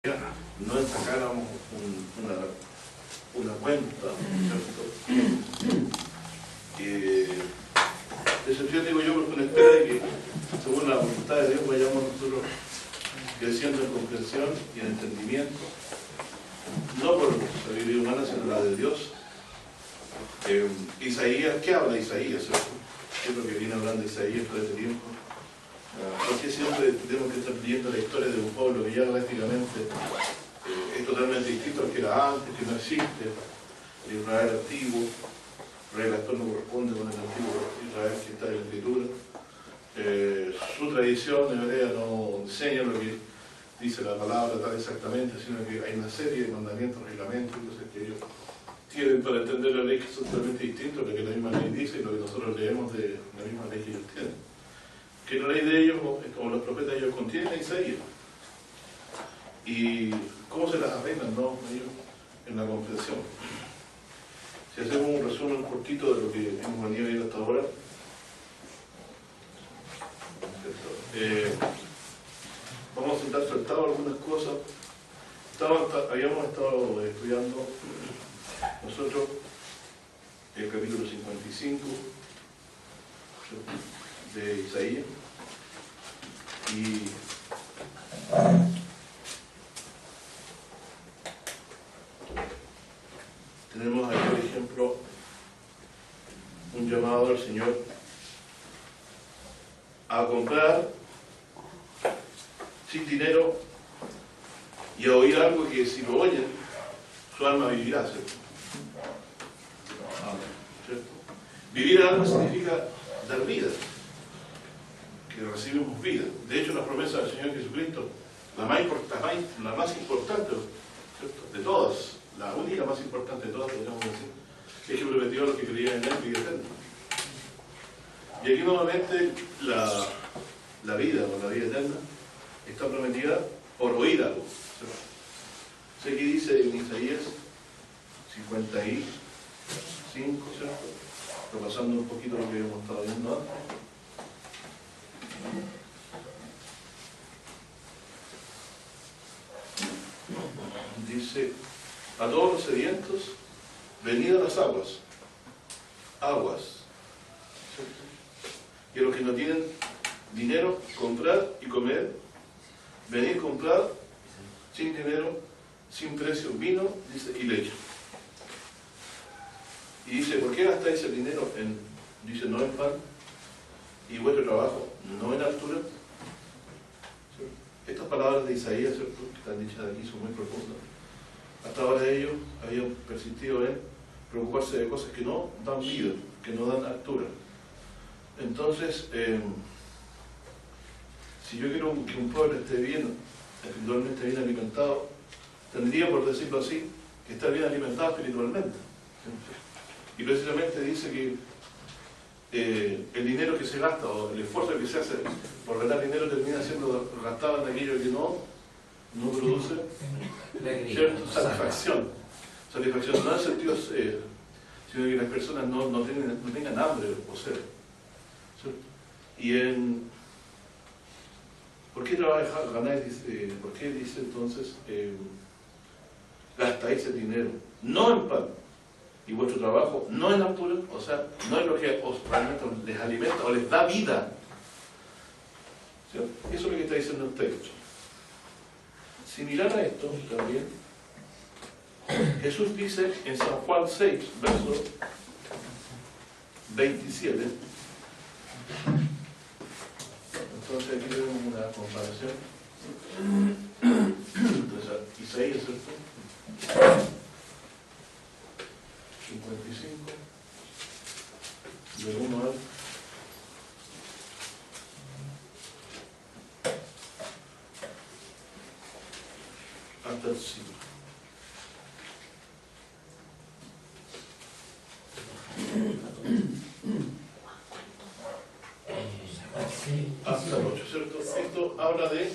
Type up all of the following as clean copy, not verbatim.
no sacáramos una cuenta, decepción digo yo porque una espera de que según la voluntad de Dios vayamos nosotros creciendo en comprensión y en entendimiento, no por sabiduría humana sino la de Dios. Isaías, ¿qué habla Isaías? ¿Qué es lo que viene hablando Isaías todo este tiempo? Porque siempre tenemos que estar leyendo la historia de un pueblo que ya prácticamente es totalmente distinto al que era antes, que no existe, el Israel antiguo. Israel actual no corresponde con el antiguo Israel que está en la Escritura. Su tradición hebrea no enseña lo que dice la palabra tan exactamente, sino que hay una serie de mandamientos, reglamentos, cosas que ellos tienen para entender la ley que son totalmente distintos a lo que la misma ley dice y lo que nosotros leemos de la misma ley que ellos tienen. Que la ley de ellos, como los profetas ellos contienen a Isaías. Y cómo se las arreglan, ¿no? Ellos en la comprensión. Si hacemos un resumen cortito de lo que hemos venido viendo hasta ahora, vamos a intentar saltar algunas cosas. Habíamos estado estudiando nosotros el capítulo 55 de Isaías y tenemos ahí por ejemplo un llamado al Señor a comprar sin dinero y a oír algo que si lo oyen su alma vivirá, ¿cierto? Vivir algo significa dar vida, que recibimos vida. De hecho, la promesa del Señor Jesucristo, la más importante, ¿cierto? De todas, la única más importante de todas, podríamos decir, es que prometió a los que creían en Él vida eterna. Y aquí nuevamente la vida o la vida eterna está prometida por oír algo, ¿cierto? Sé que dice en Isaías 55, ¿cierto? Repasando un poquito lo que hemos estado viendo antes. Dice, a todos los sedientos, venid a las aguas, ¿cierto? Y a los que no tienen dinero, comprar y comer, venid a comprar sin dinero, sin precio, vino, dice, y leche. Y dice, ¿por qué gastáis el dinero dice, no en pan, y vuestro trabajo no en altura? ¿Cierto? Estas palabras de Isaías, ¿cierto?, que están dichas aquí, son muy profundas. Hasta ahora ellos habían persistido en preocuparse de cosas que no dan vida, que no dan altura. Entonces, si yo quiero que un pueblo esté bien, espiritualmente bien alimentado, tendría, por decirlo así, que estar bien alimentado espiritualmente. Y precisamente dice que el dinero que se gasta o el esfuerzo que se hace por ganar dinero termina siendo gastado en aquello que no produce, ¿cierto?, satisfacción no en el sentido sino que las personas no tengan hambre de poseer, ¿cierto? Y ¿por qué trabajáis, ganáis, por qué dice entonces gastáis el dinero no en pan y vuestro trabajo no en altura? O sea, no es lo que os realmente les alimenta o les da vida, ¿cierto? Eso es lo que está diciendo el texto. Similar a esto también Jesús dice en San Juan 6, verso 27. Entonces aquí tenemos una comparación entre Isaías, ¿cierto?, 55, del 1 hasta el 5. Hasta el 8, ¿cierto? Esto habla de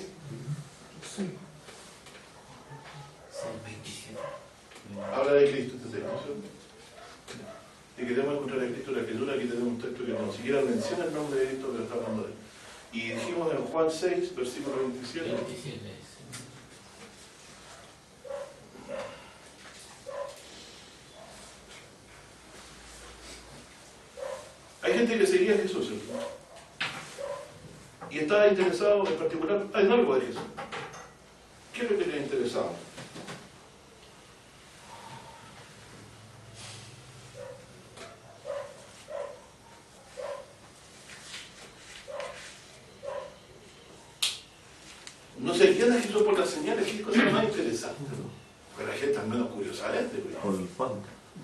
Cristo, este texto, ¿cierto? Y queremos encontrar a Cristo en la Escritura. Aquí tenemos un texto que no siquiera menciona el nombre de Cristo, pero está hablando de él. Y dijimos en Juan 6, versículo 27. gente que seguía a Jesús, ¿cierto? Y estaba interesado en particular en algo de Jesús. ¿Qué es lo que les interesaba? No seguían a Jesús por las señales, qué cosa más interesante, ¿no? Porque la gente es menos curiosa de este, Por el pan.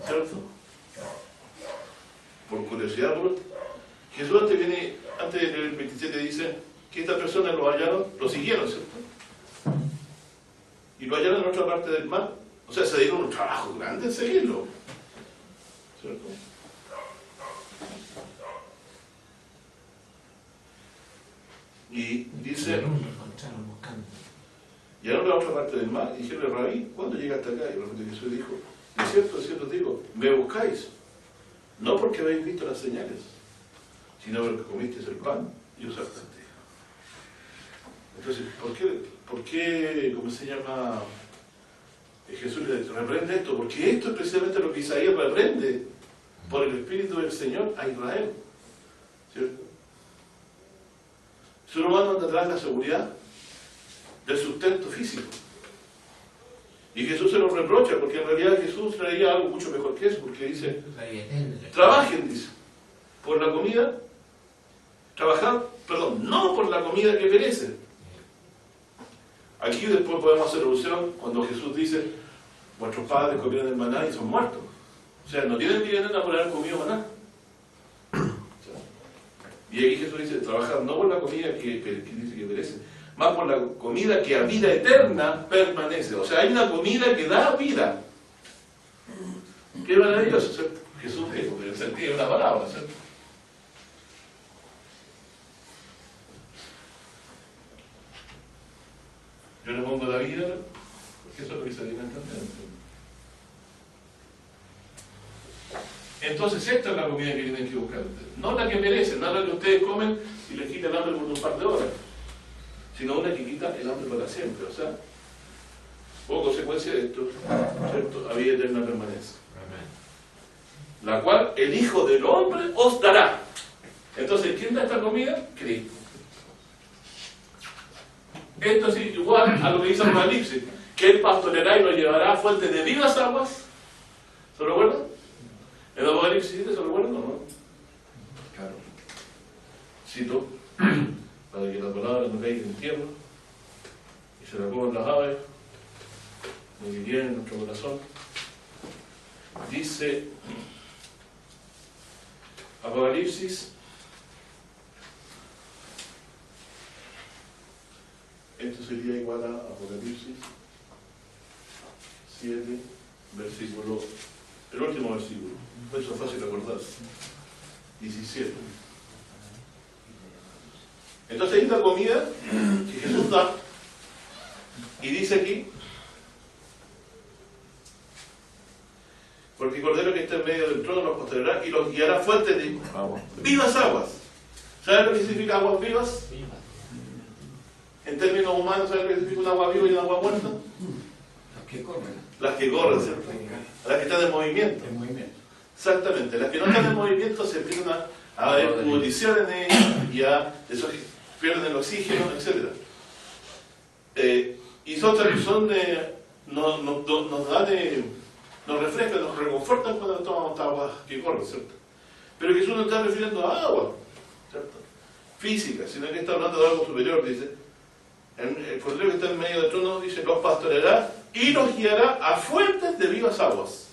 ¿cierto? Por curiosidad, Jesús antes del 27 dice que estas personas lo hallaron, lo siguieron, ¿cierto? Y lo hallaron en otra parte del mar. O sea, se dieron un trabajo grande en seguirlo, ¿cierto? Y dice, llegaron a otra parte del mar y dijeron, Rabí, ¿cuándo llega hasta acá? Y de repente Jesús dijo, de cierto os digo, me buscáis, no porque habéis visto las señales, sino porque comisteis el pan y os hartasteis. Entonces, ¿por qué, cómo se llama, Jesús le reprende esto? Porque esto es precisamente lo que Isaías reprende por el Espíritu del Señor a Israel, ¿cierto? El ser humano anda atrás de la seguridad del sustento físico. Y Jesús se lo reprocha, porque en realidad Jesús traía algo mucho mejor que eso, porque dice, trabajen, dice, por la comida, no por la comida que perece. Aquí después podemos hacer alusión cuando Jesús dice, vuestros padres comieron el maná y son muertos. O sea, no tienen evidencia por haber comido maná. Y aquí Jesús dice, trabajad no por la comida que dice que perece, más por la comida que a vida eterna permanece. O sea, hay una comida que da vida. Qué maravilloso, ¿cierto? Jesús dijo, pero en el sentido de una palabra, ¿cierto? Yo le pongo la vida, porque eso es lo que se alimenta. Entonces esta es la comida que tienen que buscar ustedes. No la que merecen, no la que ustedes comen y les quita el hambre por un par de horas, sino una que quita el hambre para siempre. O sea, como consecuencia de esto, ¿cierto? A vida eterna permanece. La cual el Hijo del Hombre os dará. Entonces, ¿quién da esta comida? Cristo. Esto es igual a lo que dice Apocalipsis, que Él pastoreará y lo llevará a fuentes de vivas aguas. ¿Se lo recuerdan? ¿En Apocalipsis 7 se lo recuerdan o no? Claro. Cito, para que la palabra no caiga en tierra y se la coman las aves, lo que quieren en nuestro corazón. Dice Apocalipsis, esto sería igual a Apocalipsis 7, versículo, el último versículo, eso es fácil de acordar, 17. Entonces hay una comida que Jesús da, y dice aquí, porque el Cordero que está en medio del trono los postrará y los guiará a fuentes de vivas aguas. ¿Saben lo que significa aguas vivas? En términos humanos, ¿saben lo que significa un agua viva y un agua muerta? Las que corren. Las que corren, ¿cierto? Las que están en movimiento. En movimiento. Exactamente. Las que no están en movimiento se empiezan a haber ebullición en ellas y a pierden el oxígeno, etc. Y nos refrescan, nos reconfortan cuando tomamos agua que corre, ¿cierto? Pero Jesús no está refiriendo a agua, ¿cierto? Física, sino que está hablando de algo superior, dice. El Cordero que está en medio del trono dice, los pastoreará y los guiará a fuentes de vivas aguas.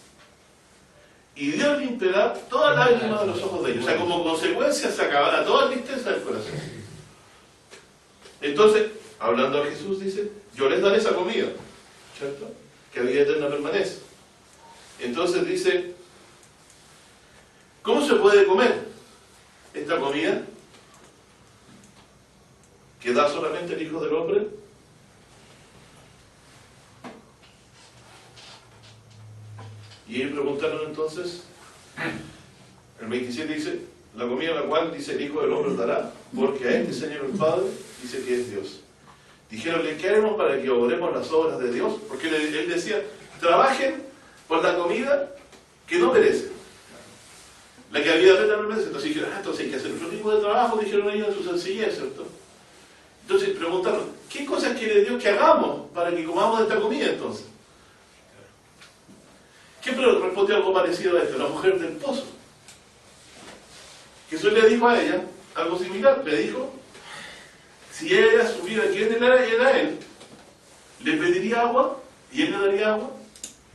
Y Dios limpiará toda lágrima de los ojos de ellos. O sea, como consecuencia se acabará toda tristeza del corazón. Entonces, hablando a Jesús, dice, yo les daré esa comida, ¿cierto? Que a vida eterna permanece. Entonces dice, ¿cómo se puede comer esta comida que da solamente el Hijo del Hombre? Y ellos preguntaron entonces, el 27 dice, la comida la cual dice el Hijo del Hombre dará, porque a este Señor el Padre dice que es Dios. Dijeronle, ¿qué haremos para que obremos las obras de Dios? Porque él decía, trabajen por la comida que no perece. La que había eterna permanece. Entonces dijeron, entonces hay que hacer otro tipo de trabajo, dijeron ellos en su sencillez, ¿cierto? Entonces preguntaron, ¿qué cosas quiere Dios que hagamos para que comamos de esta comida entonces? ¿Qué respondió algo parecido a esto? La mujer del pozo. Jesús le dijo a ella algo similar. Le dijo, si ella supiera quién era él, le pediría agua y él le daría agua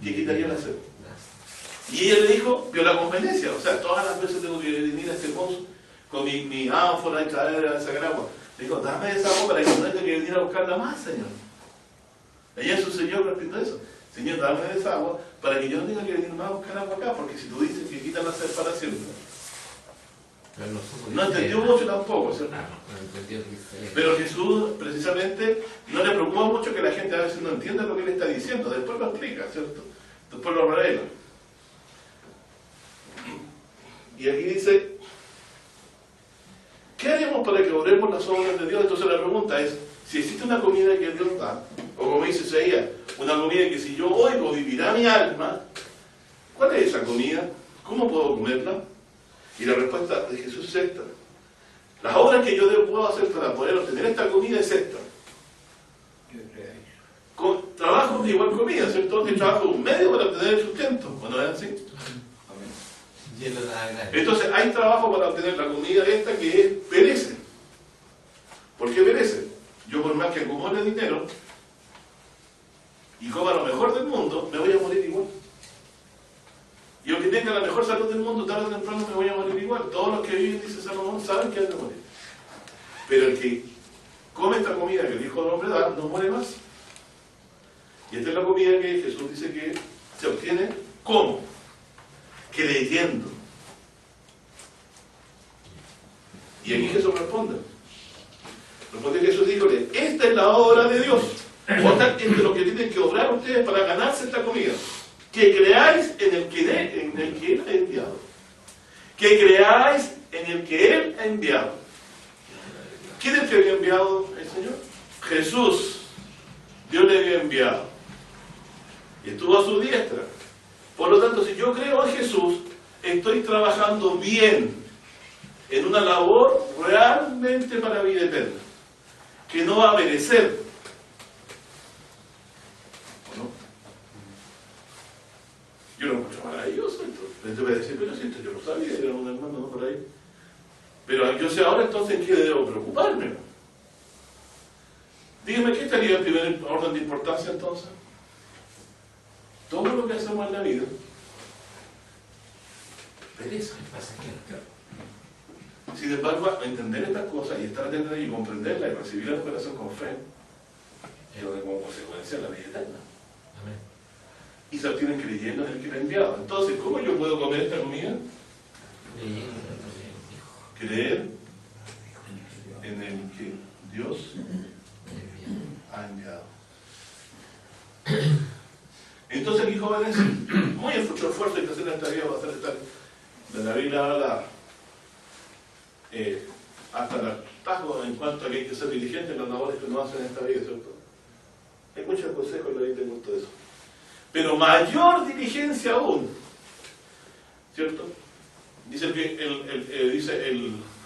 y quitaría la sed. Y ella le dijo, vio la conveniencia, o sea, todas las veces tengo que venir a este pozo con mi ánfora y traer a sacar agua. Le dijo, dame esa agua para que no tenga que venir a buscarla más, Señor. Ella es su Señor respecto a eso. Señor, dame esa agua para que yo no tenga que venir más a buscar agua acá, porque si tú dices que quitan la sed para siempre. No entendió mucho tampoco, ¿cierto? Pero Jesús, precisamente, no le preocupa mucho que la gente a veces no entienda lo que le está diciendo. Después lo explica, ¿cierto? Después lo revela. Y aquí dice, ¿qué haremos para que obremos las obras de Dios? Entonces la pregunta es, si existe una comida que Dios da, o como dice Isaías, una comida que si yo oigo vivirá mi alma, ¿cuál es esa comida? ¿Cómo puedo comerla? Y la respuesta de Jesús es esta. Las obras que yo puedo hacer para poder obtener esta comida es esta. Con trabajo de igual comida, ¿cierto? Que trabajo un medio para obtener el sustento. ¿No es así? Entonces hay trabajo para obtener la comida esta que perece. ¿Por qué perece? Yo por más que acumule dinero y coma lo mejor del mundo, me voy a morir igual. Y aunque tenga la mejor salud del mundo, tarde o temprano me voy a morir igual. Todos los que viven, dice Salomón, saben que han de morir. Pero el que come esta comida que el Hijo del Hombre da, no muere más. Y esta es la comida que Jesús dice que se obtiene, ¿cómo? Creyendo. Y aquí Jesús responde. Responde Jesús, díjole, esta es la obra de Dios. Esto es lo que tienen que obrar ustedes para ganarse esta comida. Que creáis en el que Él ha enviado. Que creáis en el que Él ha enviado. ¿Quién es el que había enviado el Señor? Jesús. Dios le había enviado. Y estuvo a su diestra. Por lo tanto, si yo creo en Jesús, estoy trabajando bien en una labor realmente para vida eterna, que no va a perecer. ¿O no? Yo lo encuentro maravilloso esto. Te voy a decir, pero si esto yo lo sabía, era un hermano ¿no? por ahí. Pero yo sé ahora entonces en qué debo preocuparme. Dígame, ¿qué estaría en primer orden de importancia entonces? Todo lo que hacemos en la vida perece. Sin embargo, entender estas cosas y estar atento y comprenderlas y recibirlas en el corazón con fe, es lo que como consecuencia la vida eterna. Amén. Y se obtienen creyendo en el que lo ha enviado. Entonces, ¿cómo yo puedo comer esta comida? Creer en el que Dios ha enviado. Entonces aquí jóvenes, muy mucho esfuerzo hay que hacer en esta vida para hacer esta de la Biblia habla hasta el hartazgo en cuanto a que hay que ser diligente en las labores que uno hace en esta vida, ¿cierto? Hay muchos consejos en la Biblia en cuanto a eso. Pero mayor diligencia aún, ¿cierto? Dice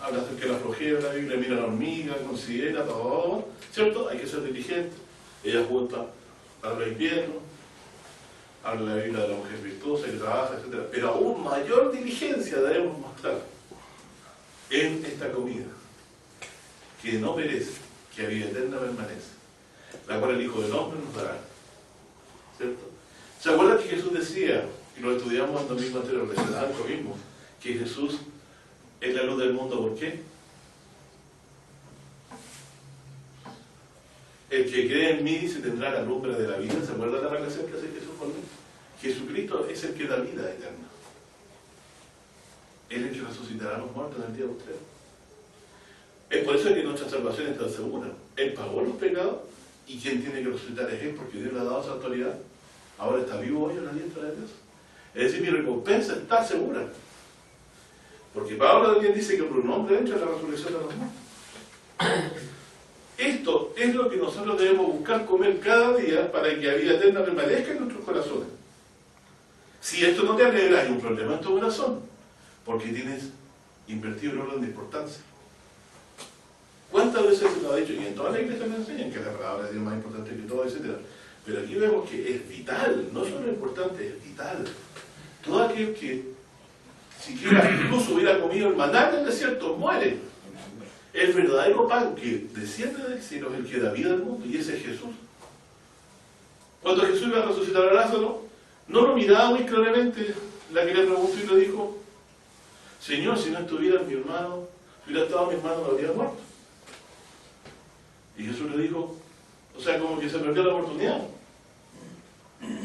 habla acerca de la flojera, la Biblia mira a la hormiga, considera todo, ¿cierto? Hay que ser diligente. Ella junta para el invierno. Habla la Biblia de la mujer virtuosa que trabaja, etc. Pero aún mayor diligencia debemos mostrar en esta comida, que no perece, que a vida eterna permanece, la cual el Hijo del Hombre nos dará. ¿Cierto? ¿Se acuerdan que Jesús decía, y lo estudiamos en el domingo anterior, lo mismo, que Jesús es la luz del mundo? ¿Por qué? El que cree en mí dice tendrá la lumbre de la vida. ¿Se acuerdan la relación que hace Jesús con él? Jesucristo es el que da vida eterna. Él es el que resucitará a los muertos en el día de usted. Es por eso que nuestra salvación está segura. Él pagó los pecados y quien tiene que resucitar es Él, porque Dios le ha dado esa autoridad. Ahora está vivo hoy a la diestra de Dios. Es decir, mi recompensa está segura. Porque Pablo también dice que por un hombre entra la resurrección de los muertos. Esto es lo que nosotros debemos buscar comer cada día para que la vida eterna permanezca en nuestros corazones. Si esto no te alegra, hay un problema en tu corazón. porque tienes invertido el orden de importancia. ¿Cuántas veces se lo ha dicho? Y en todas las iglesias me enseñan que la palabra de Dios es más importante que todo, etc. Pero aquí vemos que es vital, no solo es importante, es vital. Todo aquel que siquiera incluso hubiera comido el maná del desierto muere. El verdadero pan que desciende del cielo es el que da vida al mundo, y ese es Jesús. Cuando Jesús iba a resucitar a Lázaro, no lo miraba muy claramente la que le preguntó y le dijo: Señor, si no estuviera mi hermano, si hubiera estado mi hermano, no habría muerto. Y Jesús le dijo, o sea, como que se perdió la oportunidad.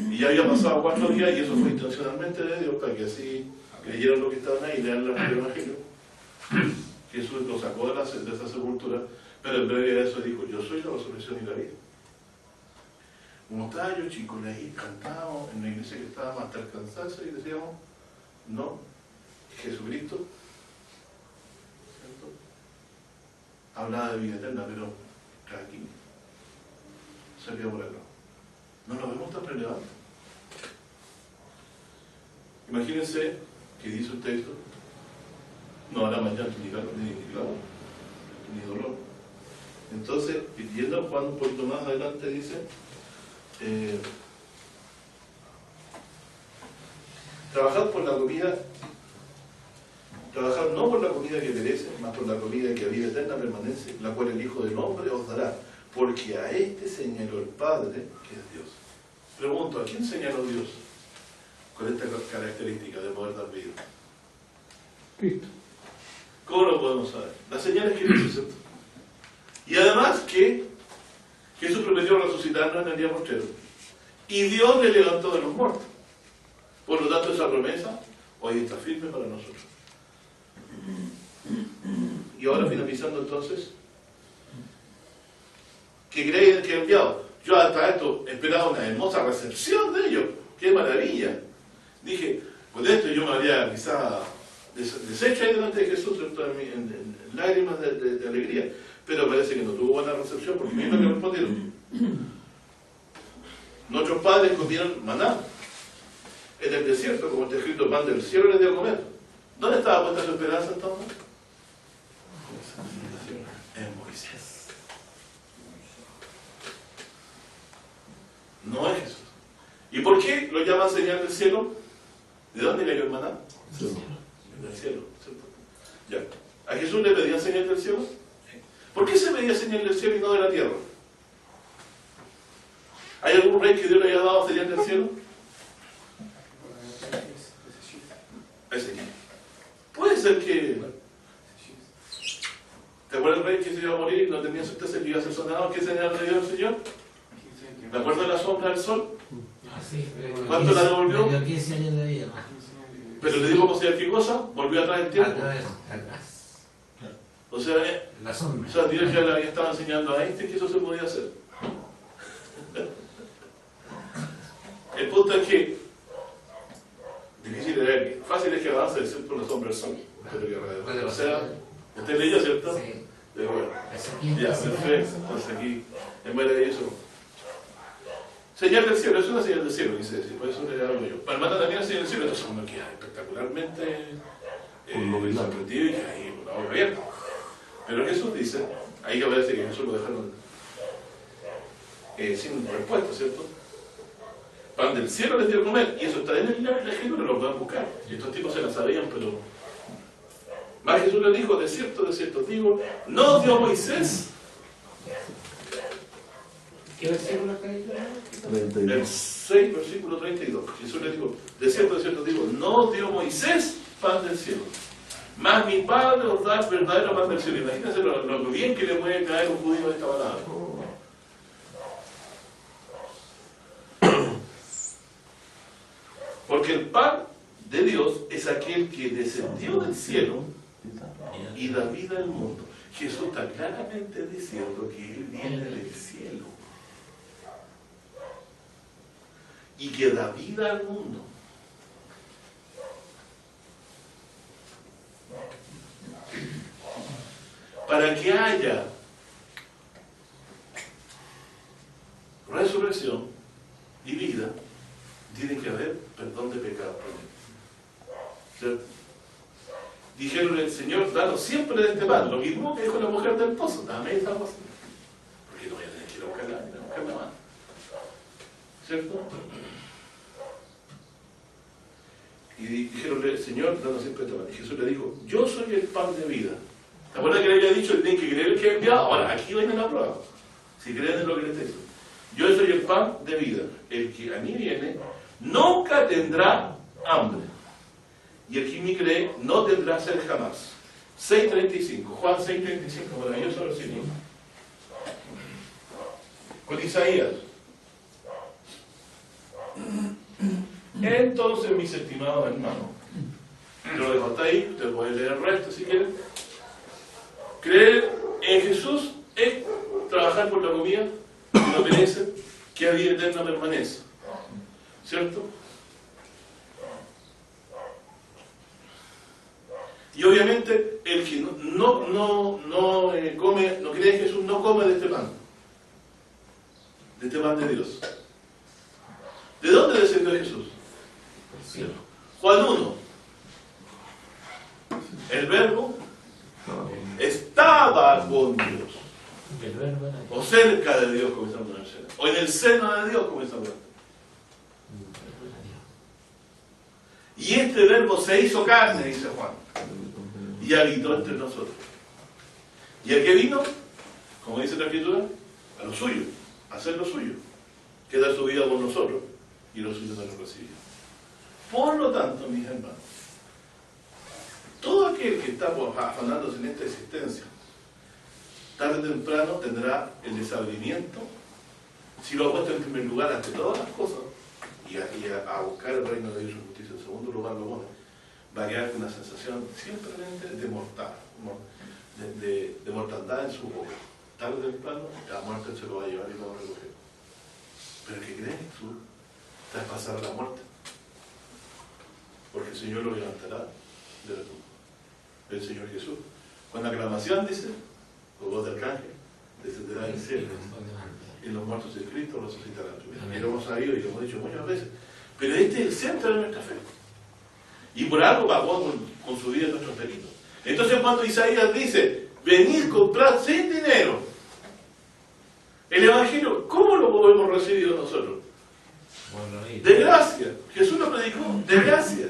Y ya había pasado 4 días, y eso fue intencionalmente de Dios, para que así creyeran lo que estaban ahí y lean el Evangelio. Jesús lo sacó de esa sepultura, pero en breve a eso dijo: yo soy la resurrección y la vida. Como estaba yo chico, leí, cantábamos en la iglesia que estábamos hasta alcanzarse, y decíamos: no, Jesucristo, ¿cierto?, hablaba de vida eterna, pero aquí salía por acá. No lo vemos tan relevante. Imagínense que dice un texto: no habrá más llanto ni clamor, ni dolor. Entonces, yendo a Juan un poquito más adelante, dice: trabajad por la comida, trabajad no por la comida que perece, mas por la comida que a vida eterna permanece, la cual el Hijo del Hombre os dará, porque a este señaló el Padre, que es Dios. Pregunto, ¿a quién señaló Dios con esta característica de poder dar vida? Cristo. ¿Cómo lo podemos saber? Las señales que Dios hizo. Y además que Jesús prometió resucitarnos en el día postrero. Y Dios le levantó de los muertos. Por lo tanto, esa promesa hoy está firme para nosotros. Y ahora, finalizando entonces, que creen que he enviado. Yo hasta esto esperaba una hermosa recepción de ellos. ¡Qué maravilla! Dije, con esto yo me habría quizá deshecho ahí delante de Jesús, en lágrimas de alegría. Pero parece que no tuvo buena recepción, porque mismo que respondieron. Nuestros padres comieron maná en el desierto, como está escrito: pan del cielo les dio a comer. ¿Dónde estaba puesta su esperanza entonces? En Moisés. No es Jesús. ¿Y por qué lo llaman señal del cielo? ¿De dónde cayó el maná? Del cielo, ¿cierto? Ya. ¿A Jesús le pedían señal del cielo? ¿Por qué se pedía señal del cielo y no de la tierra? ¿Hay algún rey que Dios le haya dado señal del cielo? Ezequiel. Puede ser que... ¿Te acuerdas del rey que se iba a morir y no tenía certeza que iba a ser sonado? ¿Qué señal le dio el Señor? ¿De acuerdo a la sombra del sol? ¿Cuánto la devolvió? Le dio 15 años de vida. Pero le dijo señal qué cosa, volvió atrás el tiempo. Atrás. O sea, La sombra. Dios ya le estaba enseñando a este que eso se podía hacer. El punto es que difícil de ver, fácil es que avance el ser por la sombra del sol. O sea, usted leyó, ¿cierto? Sí. De acuerdo. Ya, perfecto. Entonces aquí es maravilloso. Señal del cielo, es una señal del cielo, quise decir, por eso le hago yo. Para matar también la señal del cielo, entonces uno queda espectacularmente sorprendido y que ahí con la boca abierta. Pero Jesús dice, ahí que parece que Jesús lo dejaron sin respuesta, ¿cierto? Pan del cielo les dio a comer, y eso está en el escritura, lo pueden buscar. Y estos tipos se la sabían, pero... Más Jesús les dijo: de cierto, digo, no dio Moisés. ¿Qué versículo está ahí? El 6, versículo 32. Jesús le dijo: de cierto, digo, no dio Moisés pan del cielo, mas mi Padre os da verdadero pan del cielo. Imagínense lo bien que le puede caer un judío a esta palabra. Porque el pan de Dios es aquel que descendió del cielo y da vida al mundo. Jesús está claramente diciendo que Él viene del cielo y que da vida al mundo. Para que haya resurrección y vida, tiene que haber perdón de pecados. ¿Cierto? dijeron el Señor, danos siempre de este pan. Lo mismo que dijo la mujer del pozo, dame esta cosa. Porque no voy a tener que ir a buscarla más. ¿Cierto? Y dijeronle, Señor, danos siempre este pan. Y Jesús le dijo, yo soy el pan de vida. ¿Te acuerdas que le había dicho, tienen que creer el que ha enviado? Ahora, aquí viene la prueba. Si creen en lo que les digo. Yo soy el pan de vida. El que a mí viene, nunca tendrá hambre. Y el que me cree, no tendrá sed jamás. 6.35, Juan 6.35, maravilloso versículo. Con Isaías. Entonces, mis estimados hermanos, yo lo dejo hasta ahí, ustedes pueden leer el resto si quieren. Creer en Jesús es trabajar por la comida que no perece, que a vida eterna permanece. ¿Cierto? Y obviamente el que no cree en Jesús no come de este pan de Dios. ¿De dónde descendió Jesús? Juan 1. El verbo estaba con Dios. O cerca de Dios, como estamos en el seno. O en el seno de Dios, como estamos en. Y este verbo se hizo carne, dice Juan, y habitó entre nosotros. ¿Y a qué vino? Como dice la Escritura, a lo suyo, a hacer lo suyo, que da su vida por nosotros, y lo suyo no lo recibió. Por lo tanto, mis hermanos, todo aquel que está afanándose en esta existencia, tarde o temprano tendrá el desabrimiento, si lo ha puesto en primer lugar ante todas las cosas, y a buscar el reino de Dios y su justicia, en segundo lugar lo pone, va a quedar con una sensación simplemente de mortandad en su boca. Tarde o temprano, la muerte se lo va a llevar y lo va a recoger. Pero el que cree en Jesús, traspasar la muerte, porque el Señor lo levantará de la tumba. El Señor Jesús. Con la aclamación, dice, con voz de arcángel, descenderá del cielo. Y los muertos de Cristo resucitarán. Y lo hemos sabido y lo hemos dicho muchas veces. Pero este es el centro de nuestra fe. Y por algo pagó con su vida nuestros delitos. Entonces cuando Isaías dice, venid, comprad sin dinero, el Evangelio, ¿cómo lo podemos recibir nosotros? De gracia. Jesús lo predicó, de gracia.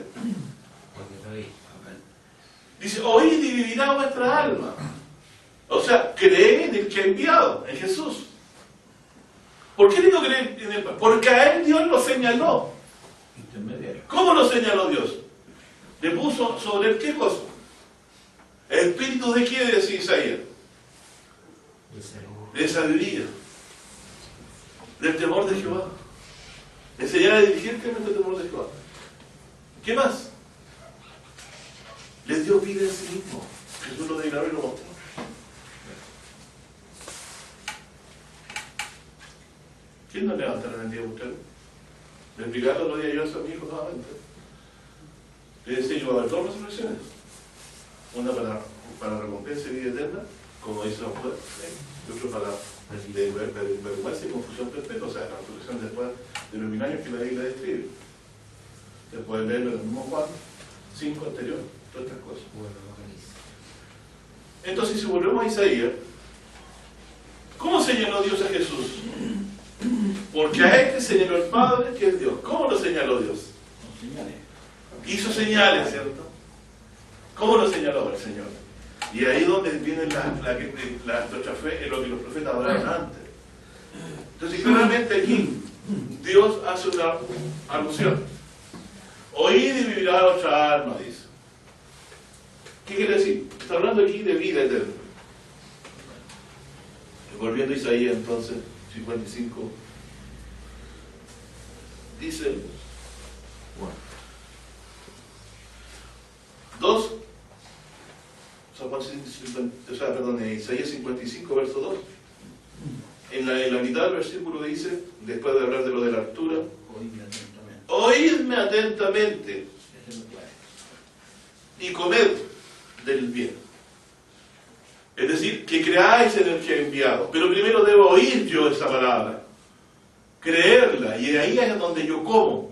Dice, oíd y vivirá vuestra alma. O sea, creed en el que ha enviado, en Jesús. ¿Por qué digo creer en él? Porque a él Dios lo señaló. ¿Cómo lo señaló Dios? Le puso sobre él ¿qué cosa? ¿El espíritu de qué decía Isaías? De sabiduría. Del temor de Jehová. Enseñar a diligentemente el temor de Jehová. ¿Qué más? Les dio vida en sí mismo. Jesús lo declaró y lo mostró. ¿Quién no levantará en el día de usted? Me explicaron los días yo a mi hijo nuevamente. Le decía yo, va a haber dos resurrecciones. Una para recompensa y vida eterna, como dice los jueces, y otra para vergüenza y confusión perpetua, o sea, la resurrección después de los 1000 años que la Biblia describe. Después de leerlo en el mismo Juan 5 anterior, todas estas cosas. Entonces, si volvemos a Isaías, ¿cómo señaló Dios a Jesús? Porque a este señaló el Padre, que es Dios. ¿Cómo lo señaló Dios? Hizo señales, ¿cierto? ¿Cómo lo señaló el Señor? Y ahí es donde viene nuestra fe en lo que los profetas hablaron antes. Entonces, claramente aquí, Dios hace una alusión. Oíd y vivirá vuestra alma, dice. ¿Qué quiere decir? Está hablando aquí de vida eterna. Volviendo a Isaías, entonces, 55, dice, Isaías 55, verso 2. En la mitad del versículo dice, después de hablar de lo de la altura, oídme atentamente y comed del bien. Es decir, que creáis en el que ha enviado. Pero primero debo oír yo esa palabra, creerla, y ahí es donde yo como.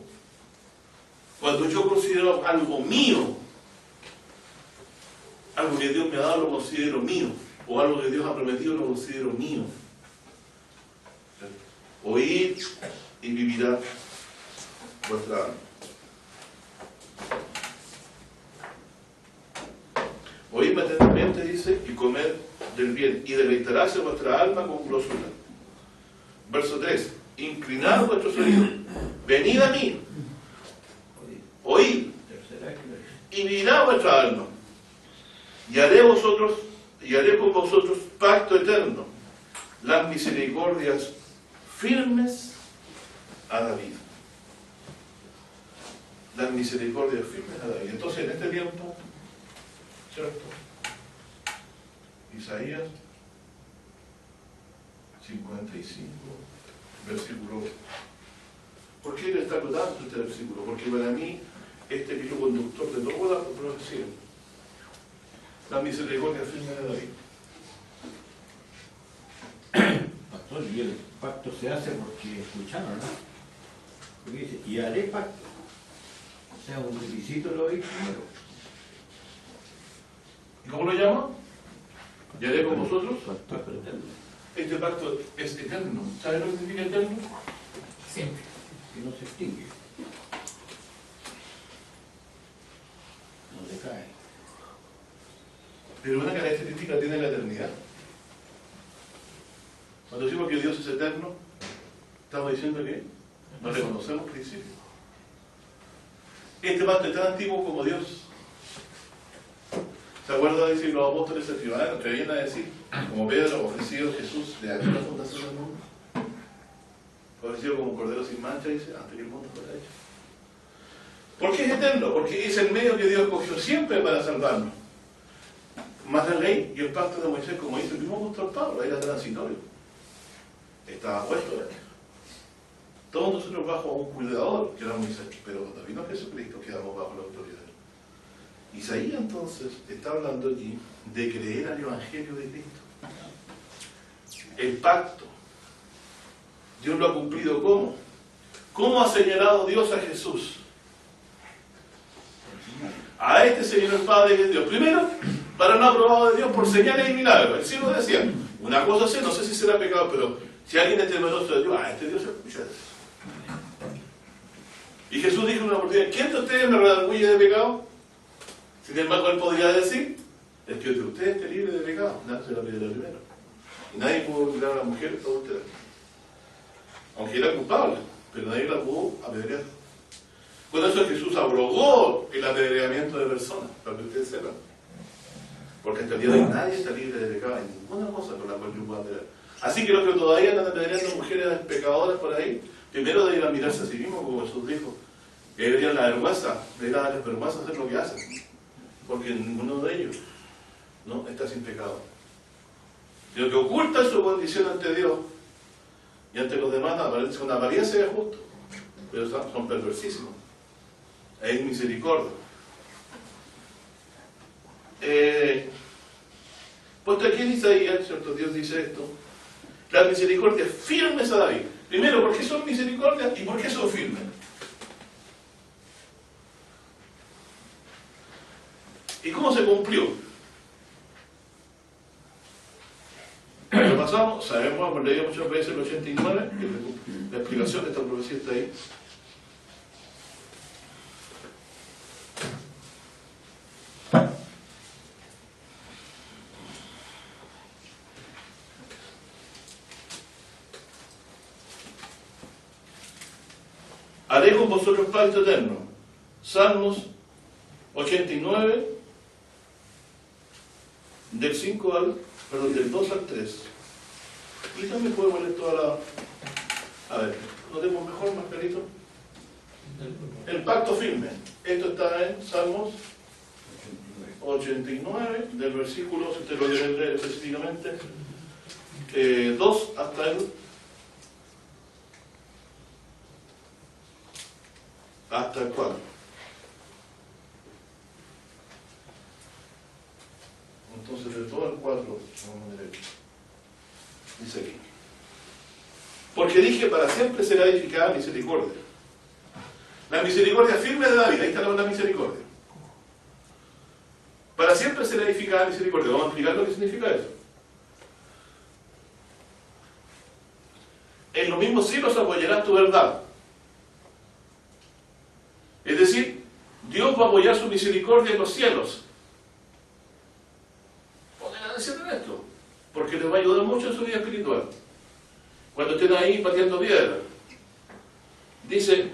Cuando yo considero algo mío, Algo que Dios me ha dado lo considero mío, o algo que Dios ha prometido lo considero mío. Oíd y vivirá vuestra alma. Oídme atentamente, dice, y comed del bien, y deleitaráse vuestra alma con grosura. Verso 3. Inclinad vuestros oídos, venid a mí, oíd, y vivirá vuestra alma, y haré con vosotros pacto eterno, las misericordias firmes a David. Las misericordias firmes a David. Entonces, en este tiempo, ¿cierto? Isaías 55, versículo 1. ¿Por qué destaco tanto este versículo? Porque para mí, este es el conductor de toda la profecía. La misericordia firme de David. Pastor, y el pacto se hace porque escucharon, ¿no? Porque dice, y haré pacto. O sea, un requisito lo oí primero. ¿Y cómo lo llama? ¿Y haré con vosotros? Pacto eterno. Este pacto es eterno. ¿Sabes lo que significa eterno? Siempre. Que no se extingue. No se cae. Pero una característica tiene la eternidad. Cuando decimos que Dios es eterno, estamos diciendo que no reconocemos principios. Este pacto es tan antiguo como Dios. ¿Se acuerdan de decir los apóstoles se atrevían a decir, como Pedro ofrecido Jesús de aquí la fundación del mundo? Ofrecido como un cordero sin mancha, dice, antes que el mundo fuera hecho. ¿Por qué es eterno? Porque es el medio que Dios cogió siempre para salvarnos. Más la ley y el pacto de Moisés, como dice el mismo apóstol Pablo, era transitorio. Estaba puesto ahí. Todos nosotros bajo un cuidador, que era Moisés, pero cuando vino Jesucristo quedamos bajo la autoridad. Isaías entonces está hablando aquí de creer al Evangelio de Cristo. El pacto. Dios lo ha cumplido ¿cómo? ¿Cómo ha señalado Dios a Jesús? A este señor el Padre que es Dios. Primero, para no aprobado de Dios por señales y milagros. El cielo decía, una cosa sé, no sé si será pecado, pero si alguien es temeroso de Dios, este Dios escucha. Y Jesús dijo en una oportunidad, ¿quién de ustedes me redarguye de pecado? Sin embargo, él podría decir, el que de ustedes esté libre de pecado, nadie se la pidió primero. Y nadie pudo mirar a la mujer adúltera. Aunque era culpable, pero nadie la pudo apedrear. Con eso Jesús abrogó el apedreamiento de personas, para que ustedes sepan. Porque hasta el día de hoy nadie está libre de pecado en ninguna cosa por la cual yo pueda apedrear. Así que los que todavía están apedreando mujeres pecadoras por ahí, primero deberían mirarse a sí mismos, como Jesús dijo, que deberían la vergüenza, deberían darles vergüenza hacer lo que hacen. Porque ninguno de ellos no está sin pecado. Sino que oculta su condición ante Dios y ante los demás aparece una apariencia de justo, pero son perversísimos. Es misericordia. Puesto aquí en Isaías, ¿cierto? Dios dice esto: las misericordias firmes a David. Primero, ¿por qué son misericordias y por qué son firmes? ¿Y cómo se cumplió? Lo pasamos, sabemos, hemos leído muchas veces el 89, la explicación de esta profecía está ahí. Haré con vosotros pacto eterno. Salmos 89, del 5 al, perdón, del 2 al 3. Y también podemos leer toda la... A ver, ¿lo tenemos mejor, más clarito? El pacto firme. Esto está en Salmos 89, del versículo, si usted lo quiere leer específicamente, 2 hasta el 4. Entonces, de todo el 4, vamos a leer. Dice aquí: porque dije, para siempre será edificada misericordia. La misericordia firme de David, ahí está la misericordia. Para siempre será edificada significada misericordia. Vamos a explicar lo que significa eso. En los mismos cielos apoyarás tu verdad. Es decir, Dios va a apoyar su misericordia en los cielos. Pongan atención en esto, porque les va a ayudar mucho en su vida espiritual. Cuando estén ahí pateando piedra. Dice,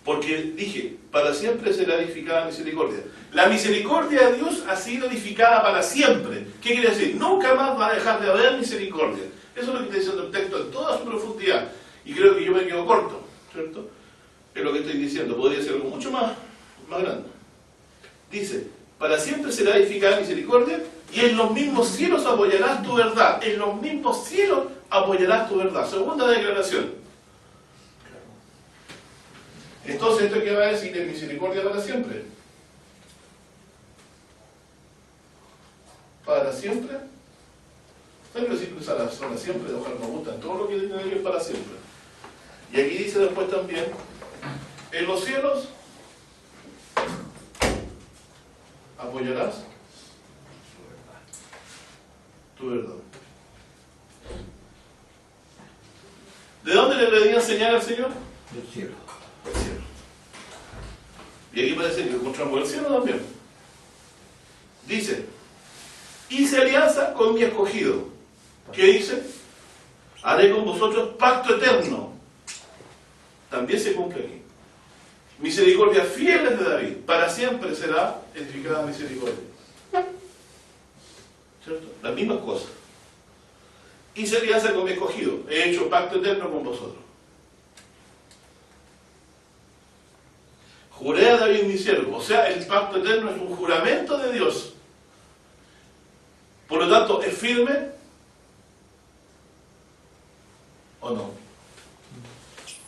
porque dije, para siempre será edificada misericordia. La misericordia de Dios ha sido edificada para siempre. ¿Qué quiere decir? Nunca más va a dejar de haber misericordia. Eso es lo que está diciendo el texto en toda su profundidad. Y creo que yo me quedo corto, ¿cierto? Es lo que estoy diciendo. Podría ser algo mucho más grande. Dice, para siempre será edificada misericordia y en los mismos cielos apoyarás tu verdad. En los mismos cielos apoyarás tu verdad. Segunda declaración. Entonces, ¿esto qué va a decir? Es misericordia para siempre. Para siempre. Siempre usa la zona siempre, de ojalá nos gustan todo lo que tiene que ver para siempre. Y aquí dice después también, en los cielos apoyarás tu verdad. ¿De dónde le pedía enseñar al Señor? Del cielo. Del cielo. Y aquí parece que encontramos el cielo también. Dice, hice alianza con mi escogido. ¿Qué dice? Haré con vosotros pacto eterno. También se cumple aquí. Misericordia fiel es de David. Para siempre será edificada misericordia. ¿Cierto? Las mismas cosas. Hice alianza con mi escogido. He hecho pacto eterno con vosotros. Juré a David mi siervo. O sea, el pacto eterno es un juramento de Dios. Por lo tanto, ¿es firme o no?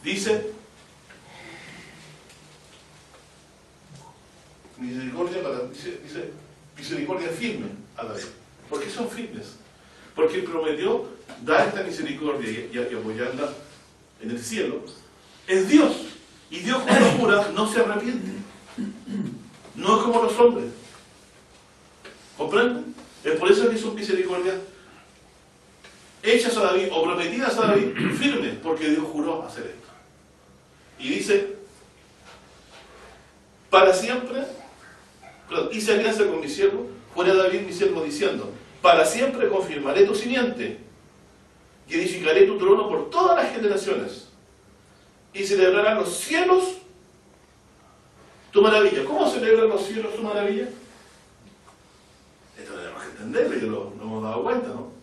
Dice, dice misericordia firme a David. ¿Por qué son firmes? Porque Él prometió dar esta misericordia y apoyarla en el cielo. Es Dios. Y Dios cuando jura no se arrepiente. No es como los hombres. ¿Comprenden? Es por eso que son misericordias hechas a David o prometidas a David firmes, porque Dios juró hacer esto. Y dice, para siempre, hice alianza con mi siervo, juré a David mi siervo diciendo, para siempre confirmaré tu simiente y edificaré tu trono por todas las generaciones y celebrarán los cielos tu maravilla. ¿Cómo celebran los cielos su maravilla? Esto tenemos que entenderlo, ya lo hemos dado cuenta, ¿no?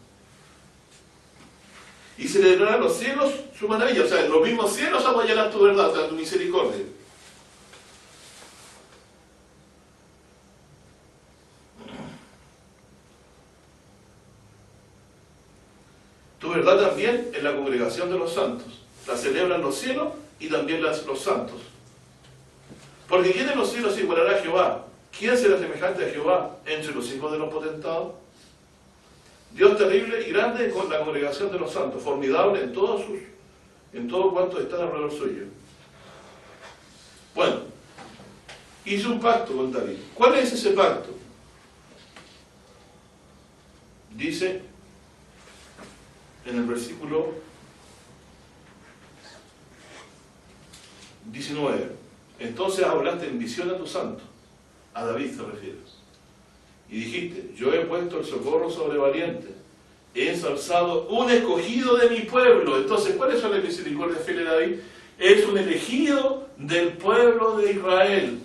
Y celebrarán los cielos su maravilla, o sea, los mismos cielos apoyarán tu verdad, o sea, tu misericordia. Tu verdad también en la congregación de los santos. La celebran los cielos y también los santos. Porque ¿quién en los cielos se igualará a Jehová? ¿Quién será semejante a Jehová entre los hijos de los potentados? Dios terrible y grande con la congregación de los santos, formidable en todo cuanto está alrededor suyo. Bueno, hizo un pacto con David. ¿Cuál es ese pacto? Dice en el versículo 19, entonces hablaste en visión a tu santo, a David se refiere, y dijiste, yo he puesto el socorro sobre valientes, he ensalzado un escogido de mi pueblo. Entonces, ¿cuáles son las misericordias fieles de David? Es un elegido del pueblo de Israel,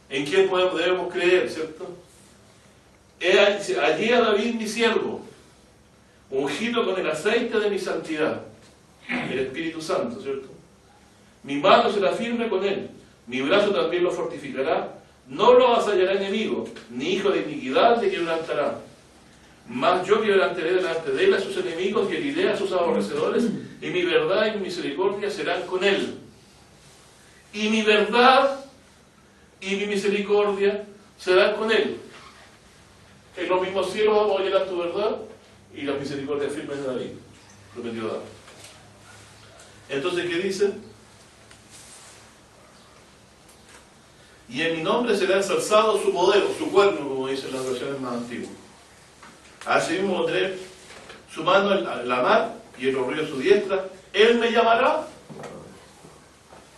en quien debemos creer, ¿cierto? Allí a David mi siervo, ungido con el aceite de mi santidad, el Espíritu Santo, ¿cierto? Mi mano será firme con él, mi brazo también lo fortificará, no lo avasallará enemigo, ni hijo de iniquidad le quebrantará. Mas yo quebrantaré delante de él a sus enemigos y heriré a sus aborrecedores, y mi verdad y mi misericordia serán con él. Y mi verdad y mi misericordia serán con él. En los mismos cielos apoyarán tu verdad y la misericordia firme de David, prometió dar. Entonces, ¿qué dice? y en mi nombre será ensalzado su poder, o su cuerno, como dicen las versiones más antiguas. Así mismo pondré su mano en la mar y en los ríos su diestra. Él me llamará,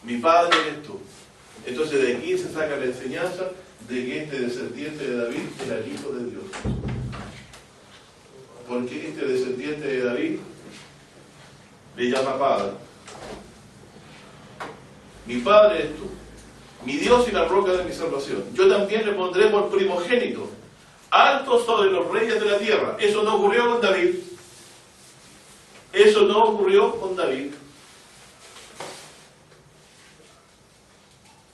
mi Padre eres tú. Entonces de aquí se saca la enseñanza de que este descendiente de David era el Hijo de Dios. Porque este descendiente de David le llama Padre. Mi Padre es tú, mi Dios y la roca de mi salvación. Yo también le pondré por primogénito, alto sobre los reyes de la tierra. Eso no ocurrió con David. Eso no ocurrió con David.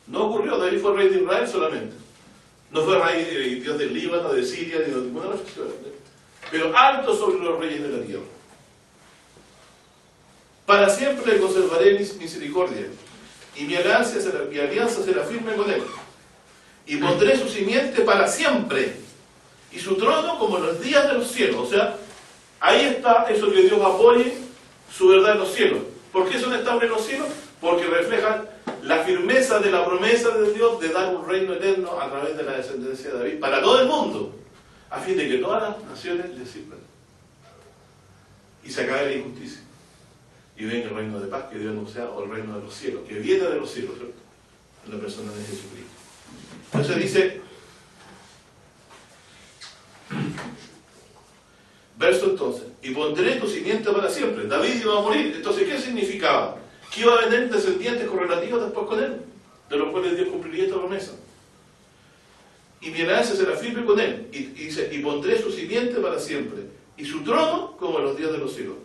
No ocurrió. David fue rey de Israel solamente. No fue rey Dios del Líbano, de Siria, ni de ninguna otra nación. Pero alto sobre los reyes de la tierra. Para siempre le conservaré mi misericordia, y mi alianza será firme con él. Y pondré su simiente para siempre, y su trono como en los días de los cielos. O sea, ahí está eso que Dios apoye su verdad en los cielos. ¿Por qué son estables en los cielos? Porque reflejan la firmeza de la promesa de Dios de dar un reino eterno a través de la descendencia de David para todo el mundo, a fin de que todas las naciones le sirvan y se acabe la injusticia y venga el reino de paz que Dios anuncia, o el reino de los cielos, que viene de los cielos, ¿cierto? En la persona de Jesucristo. Entonces dice, verso entonces, y pondré tu simiente para siempre. David iba a morir. Entonces, ¿qué significaba? Que iba a venir descendientes correlativos después con él, de los cuales Dios cumpliría esta promesa. Y mi alianza será firme con él, y dice, y pondré su simiente para siempre, y su trono como en los días de los cielos.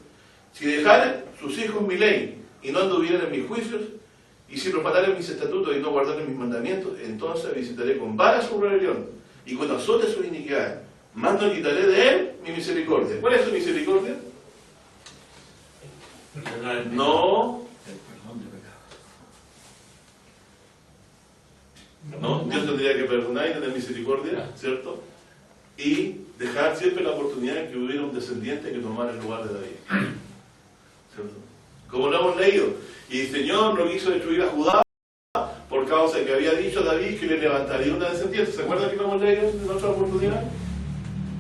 Si dejaren sus hijos mi ley, y no anduvieran en mis juicios, y si profanaren mis estatutos y no guardaren mis mandamientos, entonces visitaré con vara su rebelión, y con azote su iniquidad, más no quitaré de él mi misericordia. ¿Cuál es su misericordia? No. El perdón de pecados. No, Dios tendría que perdonar y tener misericordia, ¿cierto? Y dejar siempre la oportunidad de que hubiera un descendiente que tomara el lugar de David, ¿cierto? Como lo hemos leído, y el Señor no quiso destruir a Judá por causa de que había dicho a David que le levantaría una descendiente. ¿Se acuerdan que lo hemos leído en otra oportunidad?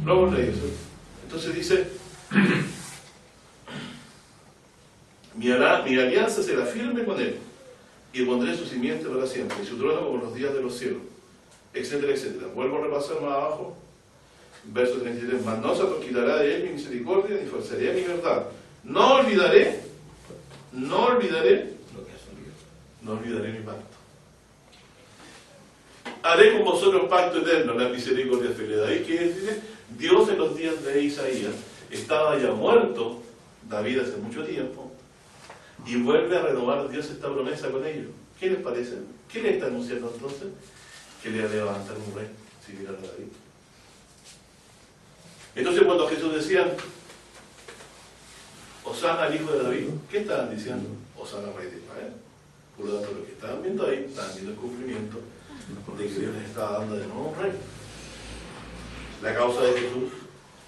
Lo hemos leído, ¿cierto? Entonces dice, mi alianza será firme con él, y pondré su simiente para siempre, y su trono como los días de los cielos, etcétera, etcétera. Vuelvo a repasar más abajo, verso 33. Mas no se quitará de él mi misericordia, ni falsearé mi verdad. No olvidaré Lo que ha salido. no olvidaré mi pacto. Haré con vosotros pacto eterno, la misericordia fiel. Ahí quiere decir, Dios en los días de Isaías estaba ya muerto, David hace mucho tiempo, y vuelve a renovar Dios esta promesa con ellos. ¿Qué les parece? ¿Qué le está anunciando entonces? Que le ha de levantar un rey similar a David. Entonces cuando Jesús decía, Hosana al hijo de David, ¿qué estaban diciendo? Hosana al rey de Israel. Por lo tanto, lo que estaban viendo ahí, estaban viendo el cumplimiento de que Dios les estaba dando de nuevo un rey. La causa de Jesús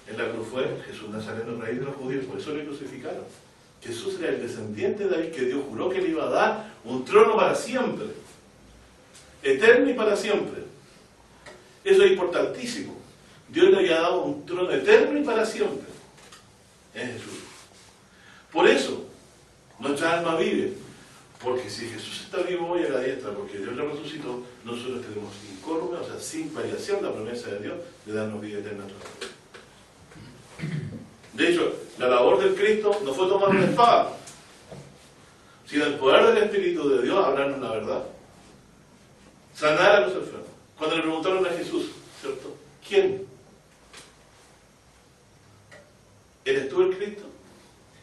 en la cruz fue Jesús Nazareno, rey de los judíos, por eso le crucificaron. Jesús era el descendiente de David, que Dios juró que le iba a dar un trono para siempre, eterno y para siempre. Eso es importantísimo. Dios le había dado un trono eterno y para siempre en Jesús. Por eso nuestra alma vive, porque si Jesús está vivo hoy a la diestra, porque Dios lo resucitó, nosotros tenemos incólume, o sea, sin variación, la promesa de Dios de darnos vida eterna a todos. De hecho, la labor del Cristo no fue tomar una espada, sino el poder del Espíritu de Dios hablarnos la verdad, sanar a los enfermos. Cuando le preguntaron a Jesús, ¿cierto? ¿Quién? ¿Eres tú el Cristo?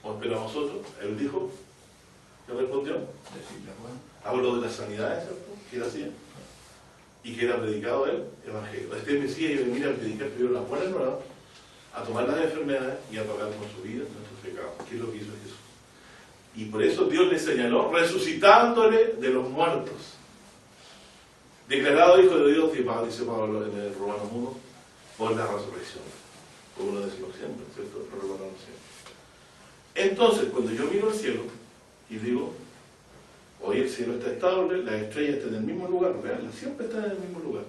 ¿O esperamos otro? Él dijo, le respondió, habló de las sanidades, ¿cierto? Que él hacía, y que era predicado el Evangelio. Este Mesías iba a venir a predicar primero las buenas nuevas, a tomar las enfermedades y a pagar con su vida nuestros pecados, que es lo que hizo Jesús. Y por eso Dios le señaló, resucitándole de los muertos. Declarado Hijo de Dios, dice Pablo en el Romanos 1, por la resurrección. Como lo decimos siempre, ¿cierto? Lo recordamos siempre. Entonces, cuando yo miro al cielo y digo, oye, el cielo está estable, las estrellas están en el mismo lugar, veanlas, siempre están en el mismo lugar.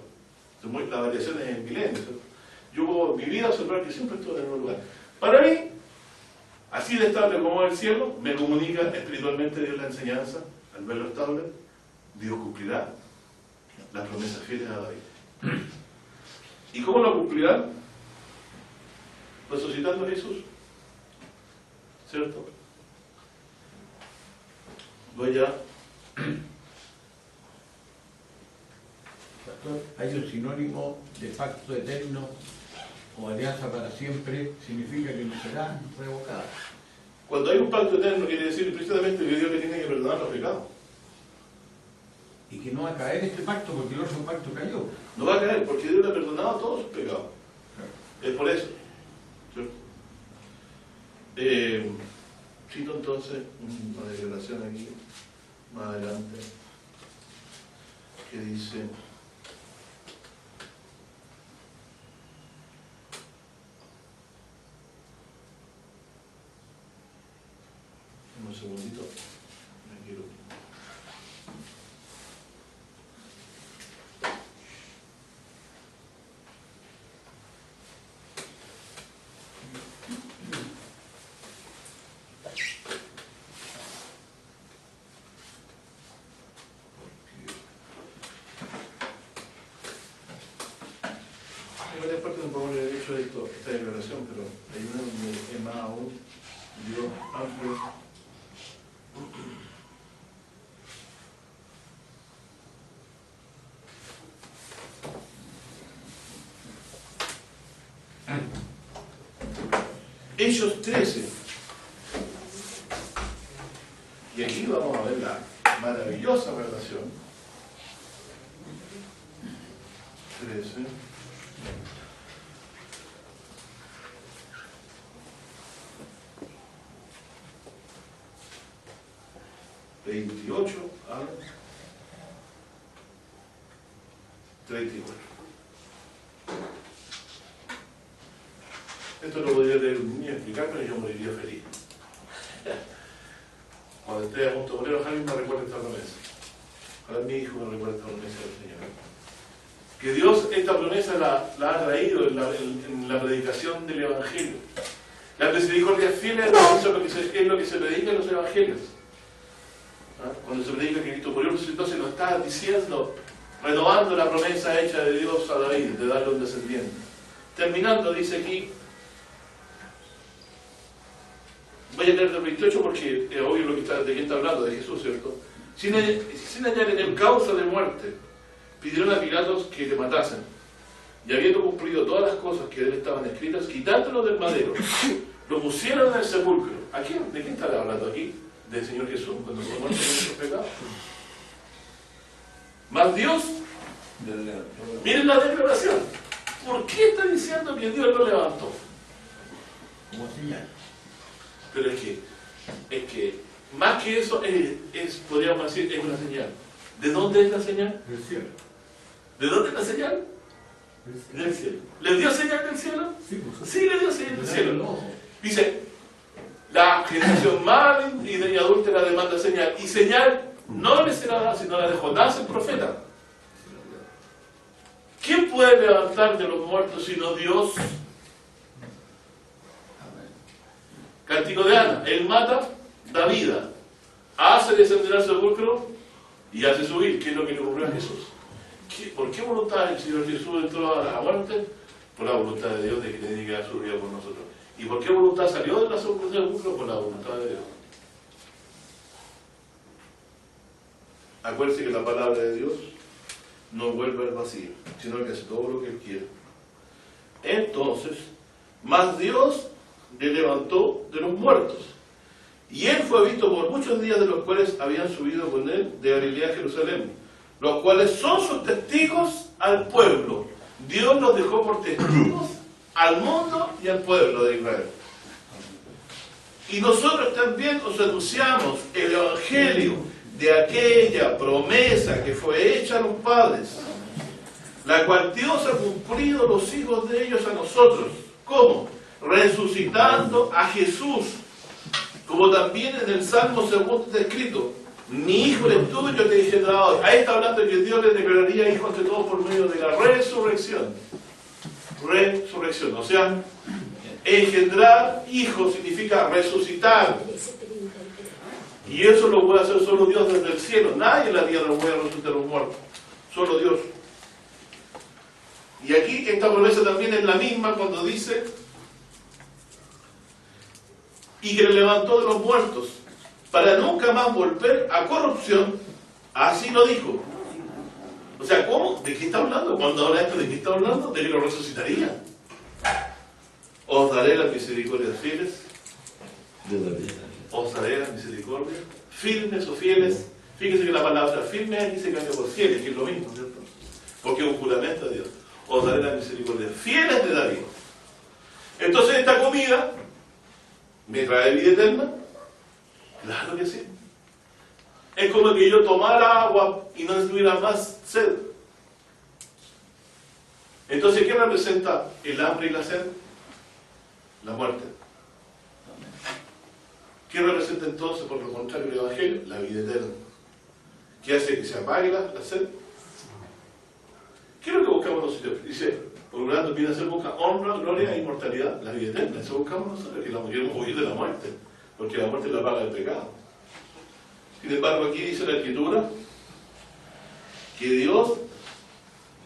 La variación es en milenios. Yo puedo mi vida observar que siempre estoy en el mismo lugar. Para mí, así de estable como el cielo, me comunica espiritualmente Dios la enseñanza, al verlo estable, Dios cumplirá las promesas fieles a David. ¿Y cómo lo cumplirá? Resucitando a Jesús. ¿Cierto? Voy ya. Pastor, hay un sinónimo de pacto eterno o alianza para siempre, significa que no será revocada. Cuando hay un pacto eterno, quiere decir precisamente que Dios le tiene que perdonar los pecados. Y que no va a caer este pacto porque el otro pacto cayó. No va a caer porque Dios le ha perdonado todos sus pecados. Es por eso. ¿Cierto? Cito entonces una declaración aquí, más adelante, que dice: un segundito, me quiero. En varias partes no podemos haber hecho esta declaración, pero hay una donde es más aún, Dios amplio. Hechos 13. Y aquí vamos a ver la maravillosa relación. 13. (28) a 34. Esto lo podría leer un niño y explicar, pero yo moriría feliz. Cuando esté a punto de morir, ojalá me recuerde esta promesa. Ojalá mi hijo me recuerde esta promesa del Señor. Que Dios esta promesa la ha traído en la predicación del Evangelio. La misericordia fiel es lo que se predica en los Evangelios. Cuando se predica que Cristo murió resucitó, se lo está diciendo, renovando la promesa hecha de Dios a David, de darle un descendiente. Terminando, dice aquí, voy a leer del 28 porque es obvio de quién está hablando, de Jesús, ¿cierto? Sin hallar en él causa de muerte, pidieron a Pilatos que le matasen, y habiendo cumplido todas las cosas que de él estaban escritas, quitándolo del madero, lo pusieron en el sepulcro. ¿De quién está hablando aquí? Del Señor Jesús, cuando fue muerto por nuestros pecados. Mas Dios, miren la declaración, ¿por qué está diciendo que Dios lo levantó? Como señal. Pero es que más que eso podríamos decir, es una señal. ¿De dónde es la señal? Del cielo. ¿De dónde es la señal? Del cielo. ¿Le dio señal del cielo? Sí, pues. Sí, le dio señal del cielo. Dice, la generación mal y adúltera demanda señal, y señal no le será dada, sino la de Jonás el profeta. ¿Quién puede levantar de los muertos sino Dios? Cántico de Ana, él mata, da vida, hace descender al sepulcro y hace subir. ¿Qué es lo que le ocurrió a Jesús? ¿Por qué voluntad el Señor Jesús entró a la muerte? Por la voluntad de Dios de que tiene que dar su vida por nosotros. ¿Y por qué voluntad salió de la sepulcro? Por la voluntad de Dios. Acuérdense que la palabra de Dios no vuelve al vacío, sino que hace todo lo que Él quiere. Entonces, más Dios le levantó de los muertos. Y Él fue visto por muchos días, de los cuales habían subido con Él de Galilea a Jerusalén, los cuales son sus testigos al pueblo. Dios los dejó por testigos al mundo y al pueblo de Israel. Y nosotros también os anunciamos el Evangelio de aquella promesa que fue hecha a los padres, la cual Dios ha cumplido los hijos de ellos a nosotros. ¿Cómo? Resucitando a Jesús, como también en el Salmo 2 está escrito: Mi hijo eres tú, yo te he engendrado hoy. Ahí está hablando de que Dios le declararía hijo ante todos por medio de la resurrección. Resurrección, o sea, engendrar hijo significa resucitar. Y eso lo puede hacer solo Dios desde el cielo. Nadie en la tierra puede resucitar a un muerto. Solo Dios. Y aquí esta promesa también es la misma cuando dice y que le levantó de los muertos para nunca más volver a corrupción. Así lo dijo. O sea, ¿cómo? ¿De qué está hablando? Cuando habla esto, ¿de qué está hablando? De que lo resucitaría. Os daré las misericordias fieles. Os daré las misericordias firmes o fieles. Fíjense que la palabra firme aquí se cambia por fieles, que es lo mismo, ¿cierto? Porque es un juramento a Dios. Os daré las misericordias fieles de David. Entonces esta comida me trae vida eterna. Claro que sí. Es como que yo tomara agua y no tuviera más sed. Entonces, ¿qué representa el hambre y la sed? La muerte. ¿Qué representa entonces, por lo contrario, el Evangelio? La vida eterna. ¿Qué hace que se apague la sed? ¿Qué es lo que buscamos nosotros? Dice, por un lado viene a ser busca honra, gloria e inmortalidad, la vida eterna. Eso buscamos nosotros, que la queremos huir de la muerte, porque la muerte es la paga del pecado. Sin embargo, aquí dice la Escritura que Dios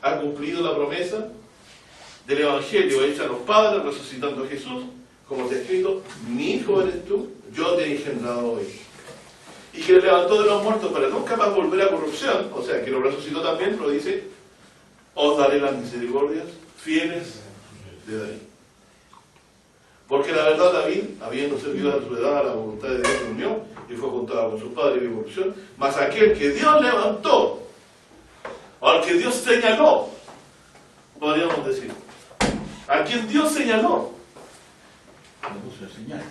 ha cumplido la promesa del Evangelio hecha a los padres, resucitando a Jesús, como está escrito, mi hijo eres tú, yo te he engendrado hoy. Y que le levantó de los muertos para nunca más volver a corrupción, o sea, que lo resucitó también, lo dice, os daré las misericordias fieles de David. Porque la verdad David, habiendo servido a su edad a la voluntad de Dios, durmió y fue juntado con su padre y vio corrupción, mas aquel que Dios levantó, o al que Dios señaló, podríamos decir, a quien Dios señaló, Le puso a señal.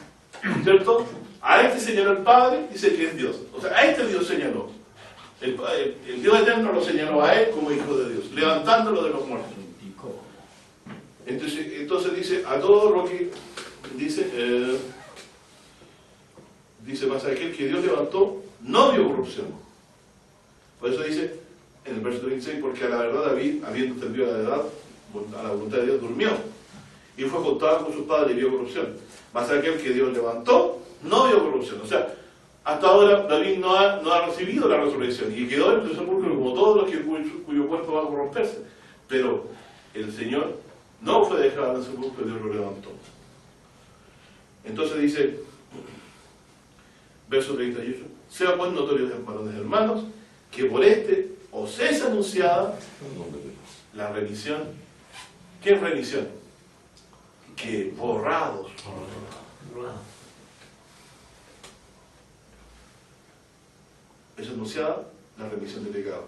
¿cierto? A este señaló el Padre, dice que es Dios. O sea, a este Dios señaló. El Dios eterno lo señaló a él como hijo de Dios, levantándolo de los muertos. Entonces dice, a todo lo que dice, dice más aquel que Dios levantó, no vio corrupción. Por eso dice, en el verso 26, porque a la verdad David, habiendo servido a la edad, a la voluntad de Dios, durmió. Y fue juntado con su padre y vio corrupción. Mas aquel que Dios levantó, no vio corrupción. O sea, hasta ahora David no ha recibido la resurrección y quedó en el sepulcro como todos los cuyo cuerpo va a corromperse. Pero el Señor no fue dejado en el sepulcro y Dios lo levantó. Entonces dice, verso 38, sea pues notorio, varones hermanos, que por este os es anunciada la remisión. ¿Qué es remisión? Que borrados. Es anunciada la remisión de pecado.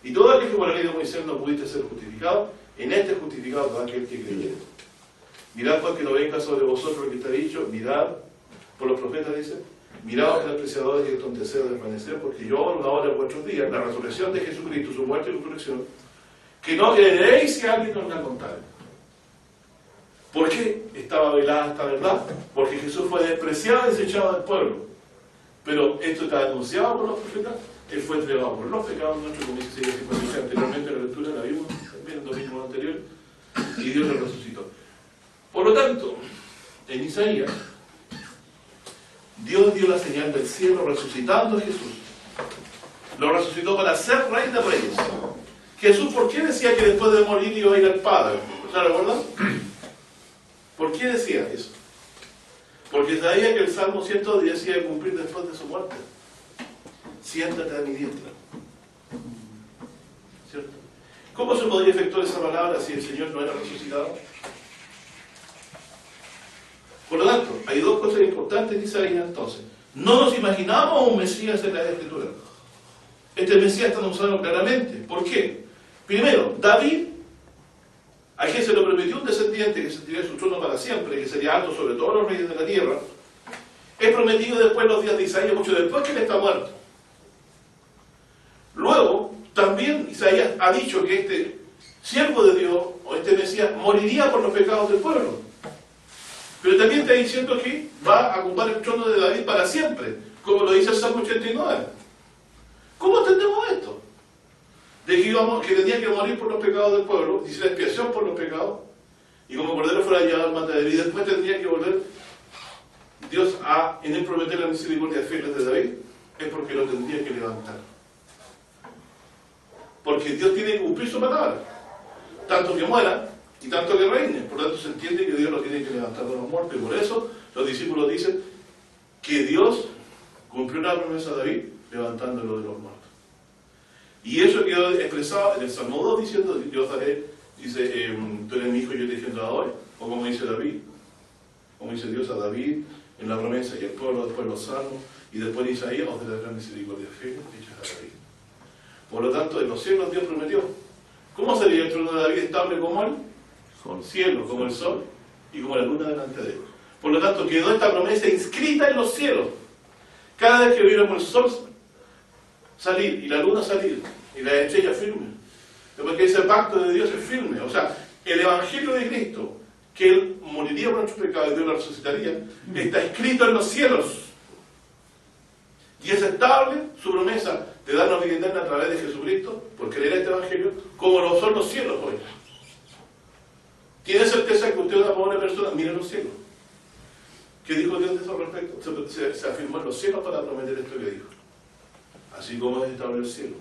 Y todo aquel que por la ley de Moisés no pudiste ser justificado, en este es justificado todo aquel que creyere. Mirad pues que no venga sobre vosotros lo que está dicho, mirad, por los profetas dice, mirad a los despreciadores y entonces de desvanecer, porque yo una hora en vuestros días, la resurrección de Jesucristo, su muerte y resurrección, que no creeréis si alguien nos la contare. ¿Por qué estaba velada esta verdad? Porque Jesús fue despreciado y desechado del pueblo. Pero esto está anunciado por los profetas, Él fue entregado por los pecados nuestros, como dice Isaías 56 anteriormente, la lectura la vimos también en el domingo anterior, y Dios lo resucitó. Por lo tanto, en Isaías, Dios dio la señal del cielo resucitando a Jesús. Lo resucitó para ser rey de reyes. Jesús, ¿por qué decía que después de morir iba a ir al Padre? ¿Se recuerdan? ¿Por qué decía eso? Porque sabía que el Salmo 110 iba a cumplir después de su muerte. Siéntate a mi diestra. ¿Cierto? ¿Cómo se podría efectuar esa palabra si el Señor no era resucitado? Por lo tanto, hay dos cosas importantes en Isaías entonces. No nos imaginamos un Mesías en la Escritura. Este Mesías está anunciado claramente. ¿Por qué? Primero, David, a quien se le prometió un descendiente que sentiría su trono para siempre, que sería alto sobre todos los reyes de la tierra, es prometido después de los días de Isaías, mucho después que él está muerto. Luego, también Isaías ha dicho que este siervo de Dios, o este Mesías, moriría por los pecados del pueblo. Pero también está diciendo que va a ocupar el trono de David para siempre, como lo dice el Salmo 89. ¿Cómo entendemos esto? De que tenía que morir por los pecados del pueblo, dice la expiación por los pecados, y como cordero fuera llevado al matadero, y después tendría que volver Dios a en él prometer la misericordia fiel de David, es porque lo tendría que levantar. Porque Dios tiene que cumplir su palabra, tanto que muera y tanto que reine. Por lo tanto se entiende que Dios lo tiene que levantar de los muertos, y por eso los discípulos dicen que Dios cumplió la promesa de David levantándolo de los muertos. Y eso quedó expresado en el Salmo 2 diciendo: yo daré, dice, tú eres mi hijo y yo te he engendrado hoy. O como dice David, como dice Dios a David en la promesa, y el pueblo después los salmos, y después en Isaías: os de la gran misericordia fiel hechas a David. Por lo tanto, en los cielos Dios prometió. ¿Cómo sería el trono de David? Estable como el cielo, como el sol y como la luna delante de él. Por lo tanto, quedó esta promesa inscrita en los cielos. Cada vez que viéramos el sol salir y la luna salir y la estrella firme, porque ese pacto de Dios es firme. O sea, el Evangelio de Cristo, que Él moriría por nuestros pecados y Dios lo resucitaría, está escrito en los cielos. Y es estable su promesa de darnos vida eterna a través de Jesucristo, por creer este Evangelio, como lo son los cielos hoy. ¿Tiene certeza que usted es una buena persona? Mire los cielos. ¿Qué dijo Dios de eso al respecto? Se afirmó en los cielos para prometer esto que dijo. Así como es estable el cielo,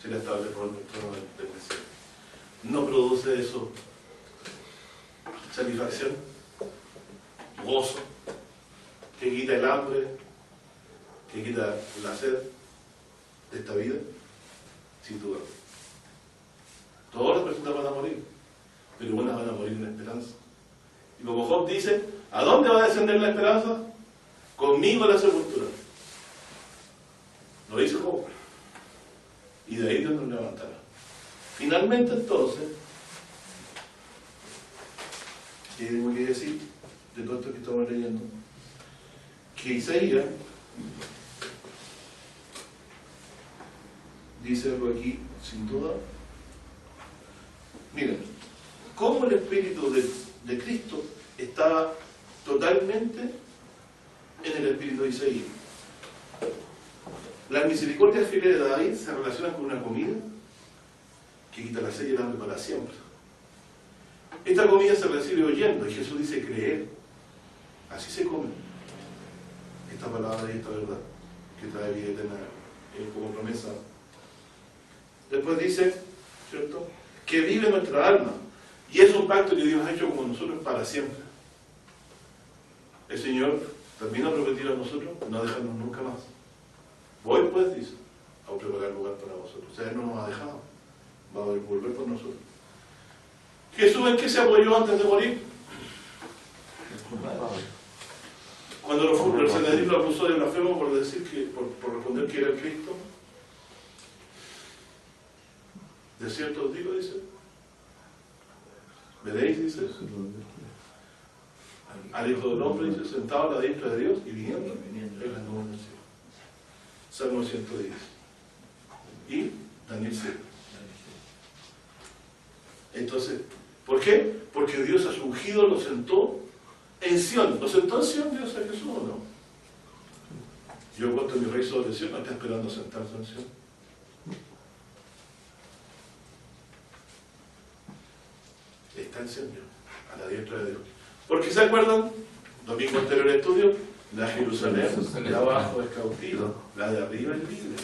será estable por el trono del Mesías. ¿No produce eso satisfacción, gozo, que quita el hambre, que quita la sed de esta vida? Sin duda. Todas las personas van a morir, pero unas van a morir en esperanza. Y como Job dice, ¿a dónde va a descender la esperanza? Conmigo a la sepultura. Lo dice Job. Y de ahí Dios nos levantará. Finalmente, entonces, ¿qué tengo que decir de todo esto que estamos leyendo? Que Isaías dice algo aquí, sin duda. Miren, cómo el Espíritu de Cristo estaba totalmente en el Espíritu de Isaías. Las misericordias fieles de David se relacionan con una comida que quita la sed y el hambre para siempre. Esta comida se recibe oyendo, y Jesús dice creer. Así se come esta palabra y esta verdad que trae vida eterna como promesa. Después dice, ¿cierto?, que vive nuestra alma, y es un pacto que Dios ha hecho con nosotros para siempre. El Señor también ha prometido a nosotros no dejarnos nunca más. Voy pues, dice, a preparar lugar para vosotros. O sea, Él no nos ha dejado, va a volver por nosotros. Jesús, ¿en qué se apoyó antes de morir? Cuando el Sanedrín lo acusó de blasfemo por decir que, por responder que era el Cristo. De cierto os digo, dice, veréis, dice, al Hijo del Hombre, dice, sentado a la diestra de Dios y viniendo en las nubes del cielo. Salmo 110. Y Daniel 7. Entonces, ¿por qué? Porque Dios a su ungido lo sentó en Sion. ¿Lo sentó en Sion Dios a Jesús o no? Yo he puesto mi rey sobre Sion, no está esperando sentarse en Sion. Está en Sion, a la diestra de Dios. Porque ¿se acuerdan? Domingo anterior al estudio, la Jerusalén de abajo es cautiva, la de arriba es libre.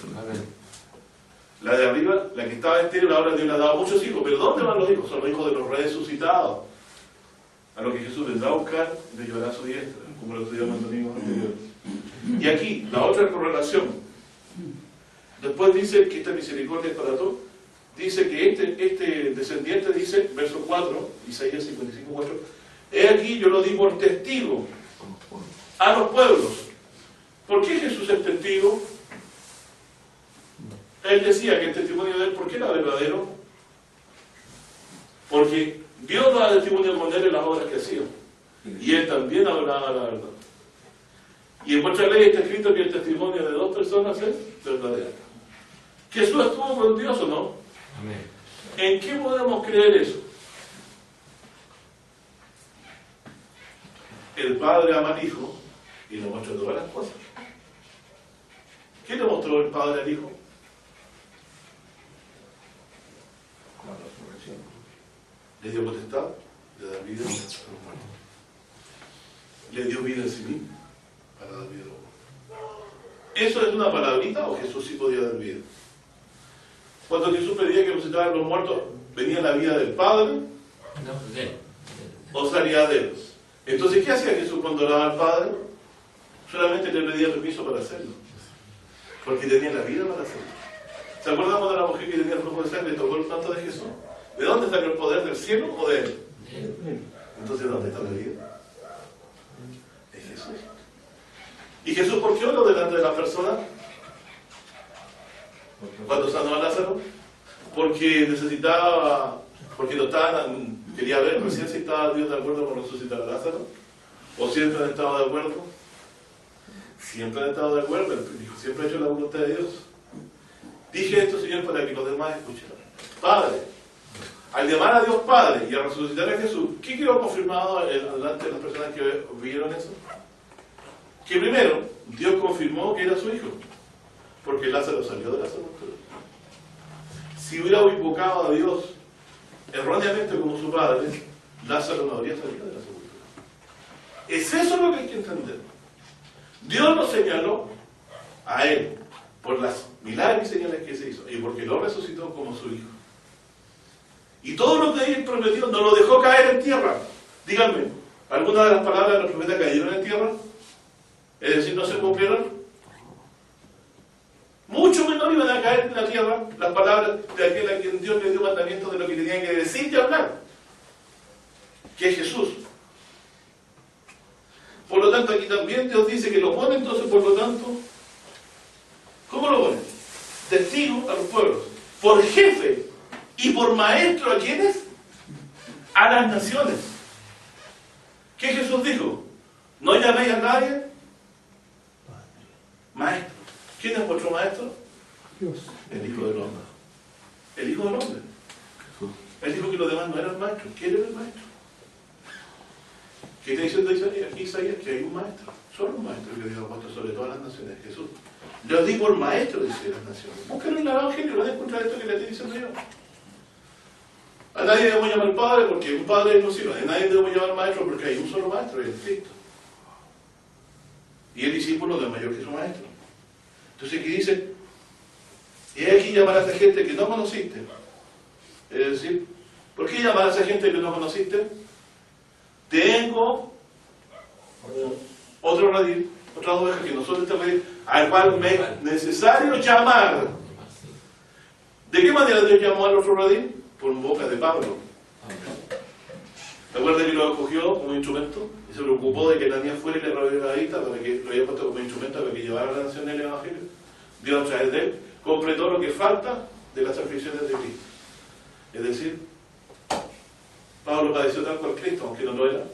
La de arriba, la que estaba estéril, ahora Dios le ha dado muchos hijos. ¿Pero dónde van los hijos? Son los hijos de los resucitados, a los que Jesús vendrá a buscar y le llevará a su diestra, como lo estudiamos el domingo anterior. Y aquí, la otra correlación. Después dice que esta misericordia es para todos. Dice que este descendiente, dice, verso 4, Isaías 55, 4, he aquí yo lo di por testigo a los pueblos. ¿Por qué Jesús es testigo? Él decía que el testimonio de él, ¿por qué era verdadero? Porque Dios da testimonio con él en las obras que hacía. Y él también hablaba la verdad. Y en vuestra ley está escrito que el testimonio de dos personas es verdadero. ¿Jesús estuvo con Dios o no? Amén. ¿En qué podemos creer eso? El Padre ama al Hijo y le muestra todas las cosas. ¿Qué le mostró el Padre al Hijo? Le dio potestad de dar vida a los muertos. Le dio vida en sí mismo para dar vida a los muertos. ¿Eso es una palabrita o Jesús sí podía dar vida? Cuando Jesús pedía que resucitaran los muertos, ¿venía la vida del Padre No, de él. o salía de él? Entonces, ¿qué hacía Jesús cuando oraba al Padre? Solamente le pedía permiso para hacerlo, porque tenía la vida para hacerlo. ¿Se acuerdan de la mujer que tenía el flujo de sangre y tocó el manto de Jesús? ¿De dónde salió el poder? ¿Del cielo o de él? Entonces, ¿dónde está la vida? Es Jesús. ¿Y Jesús por qué oró delante de las personas cuando sanó a Lázaro? Porque necesitaba, porque no estaban, quería ver recién si estaba Dios de acuerdo con resucitar a Lázaro, o siempre han estado de acuerdo. Siempre han estado de acuerdo, él dijo, siempre ha hecho la voluntad de Dios. Dije esto, Señor, para que los demás escuchen. Padre, al llamar a Dios Padre y a resucitar a Jesús, ¿qué quedó confirmado delante de las personas que vieron eso? Que primero, Dios confirmó que era su hijo, porque Lázaro salió de la sepultura. Si hubiera invocado a Dios erróneamente como su padre, Lázaro no habría salido de la sepultura. Es eso lo que hay que entender. Dios lo señaló a él por las milagros y señales que se hizo y porque lo resucitó como su hijo. Y todo lo que él prometió no lo dejó caer en tierra. Díganme, ¿alguna de las palabras de los profetas cayeron en tierra? Es decir, no se cumplieron. Mucho menos iban a caer en la tierra las palabras de aquel a quien Dios le dio mandamientos de lo que tenían que decir y hablar, que es Jesús. Por lo tanto, aquí también Dios dice que lo pone entonces, por lo tanto, ¿cómo lo pone? Testigo a los pueblos, por jefe y por maestro, ¿a quiénes? A las naciones. ¿Qué Jesús dijo? No llaméis a nadie maestro. ¿Quién es vuestro maestro? Dios. El Hijo del Hombre. El Hijo del Hombre. Él dijo que los demás no eran maestros. ¿Quién era el maestro? ¿Qué está diciendo Isaías? Que hay un maestro. Solo un maestro que Dios ha puesto sobre todas las naciones. Jesús. Yo di por maestro, dice las naciones. Búsquenlo en el Evangelio, van a encontrar esto que le estoy diciendo yo. A nadie debemos llamar padre porque un padre no sirve. A nadie debemos llamar maestro porque hay un solo maestro, y es Cristo. Y el discípulo no es mayor que su maestro. Entonces aquí dice, y aquí llamar a esa gente que no conociste. Es decir, ¿por qué llamar a esa gente que no conociste? Tengo otro redil, otra oveja que no son de este redil, al cual me es necesario llamar. ¿De qué manera Dios llamó al otro redil? Por boca de Pablo. ¿Te acuerdas que lo escogió como instrumento? Y se preocupó de que Ananías fuera y le rodeó la vista para que lo había puesto como instrumento para que llevara a la nación el Evangelio. Dios a través de él completó lo que falta de las aflicciones de Cristo. Es decir, Pablo padeció tal cual Cristo, aunque no lo era,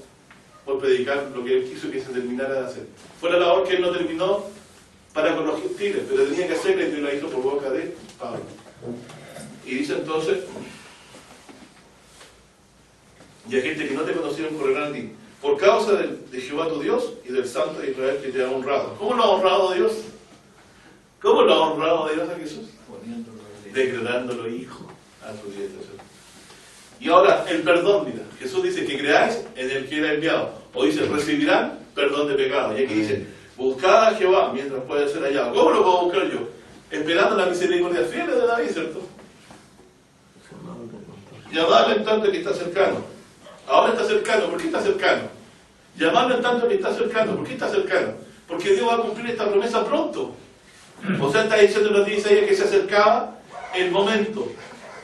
por predicar lo que él quiso que se terminara de hacer. Fue la labor que él no terminó para con los gentiles, pero tenía que hacerla y la hizo por boca de Pablo. Y dice entonces, y hay gente que no te conocieron correrán a ti, por causa de Jehová tu Dios y del Santo de Israel que te ha honrado. ¿Cómo lo ha honrado Dios? ¿Cómo lo ha honrado Dios a Jesús? Declarándolo hijo a tu diestra. Y ahora, el perdón, mira, Jesús dice que creáis en el que era enviado. O dice, recibirán perdón de pecado. Y aquí dice, buscad a Jehová mientras puede ser hallado. ¿Cómo lo puedo buscar yo? Esperando la misericordia fiel de David, ¿cierto? Llamadle en tanto que está cercano. Ahora está cercano. ¿Por qué está cercano? Llamadle en tanto que está cercano. ¿Por qué está cercano? Porque Dios va a cumplir esta promesa pronto. O sea, está diciendo en los Isaías que se acercaba el momento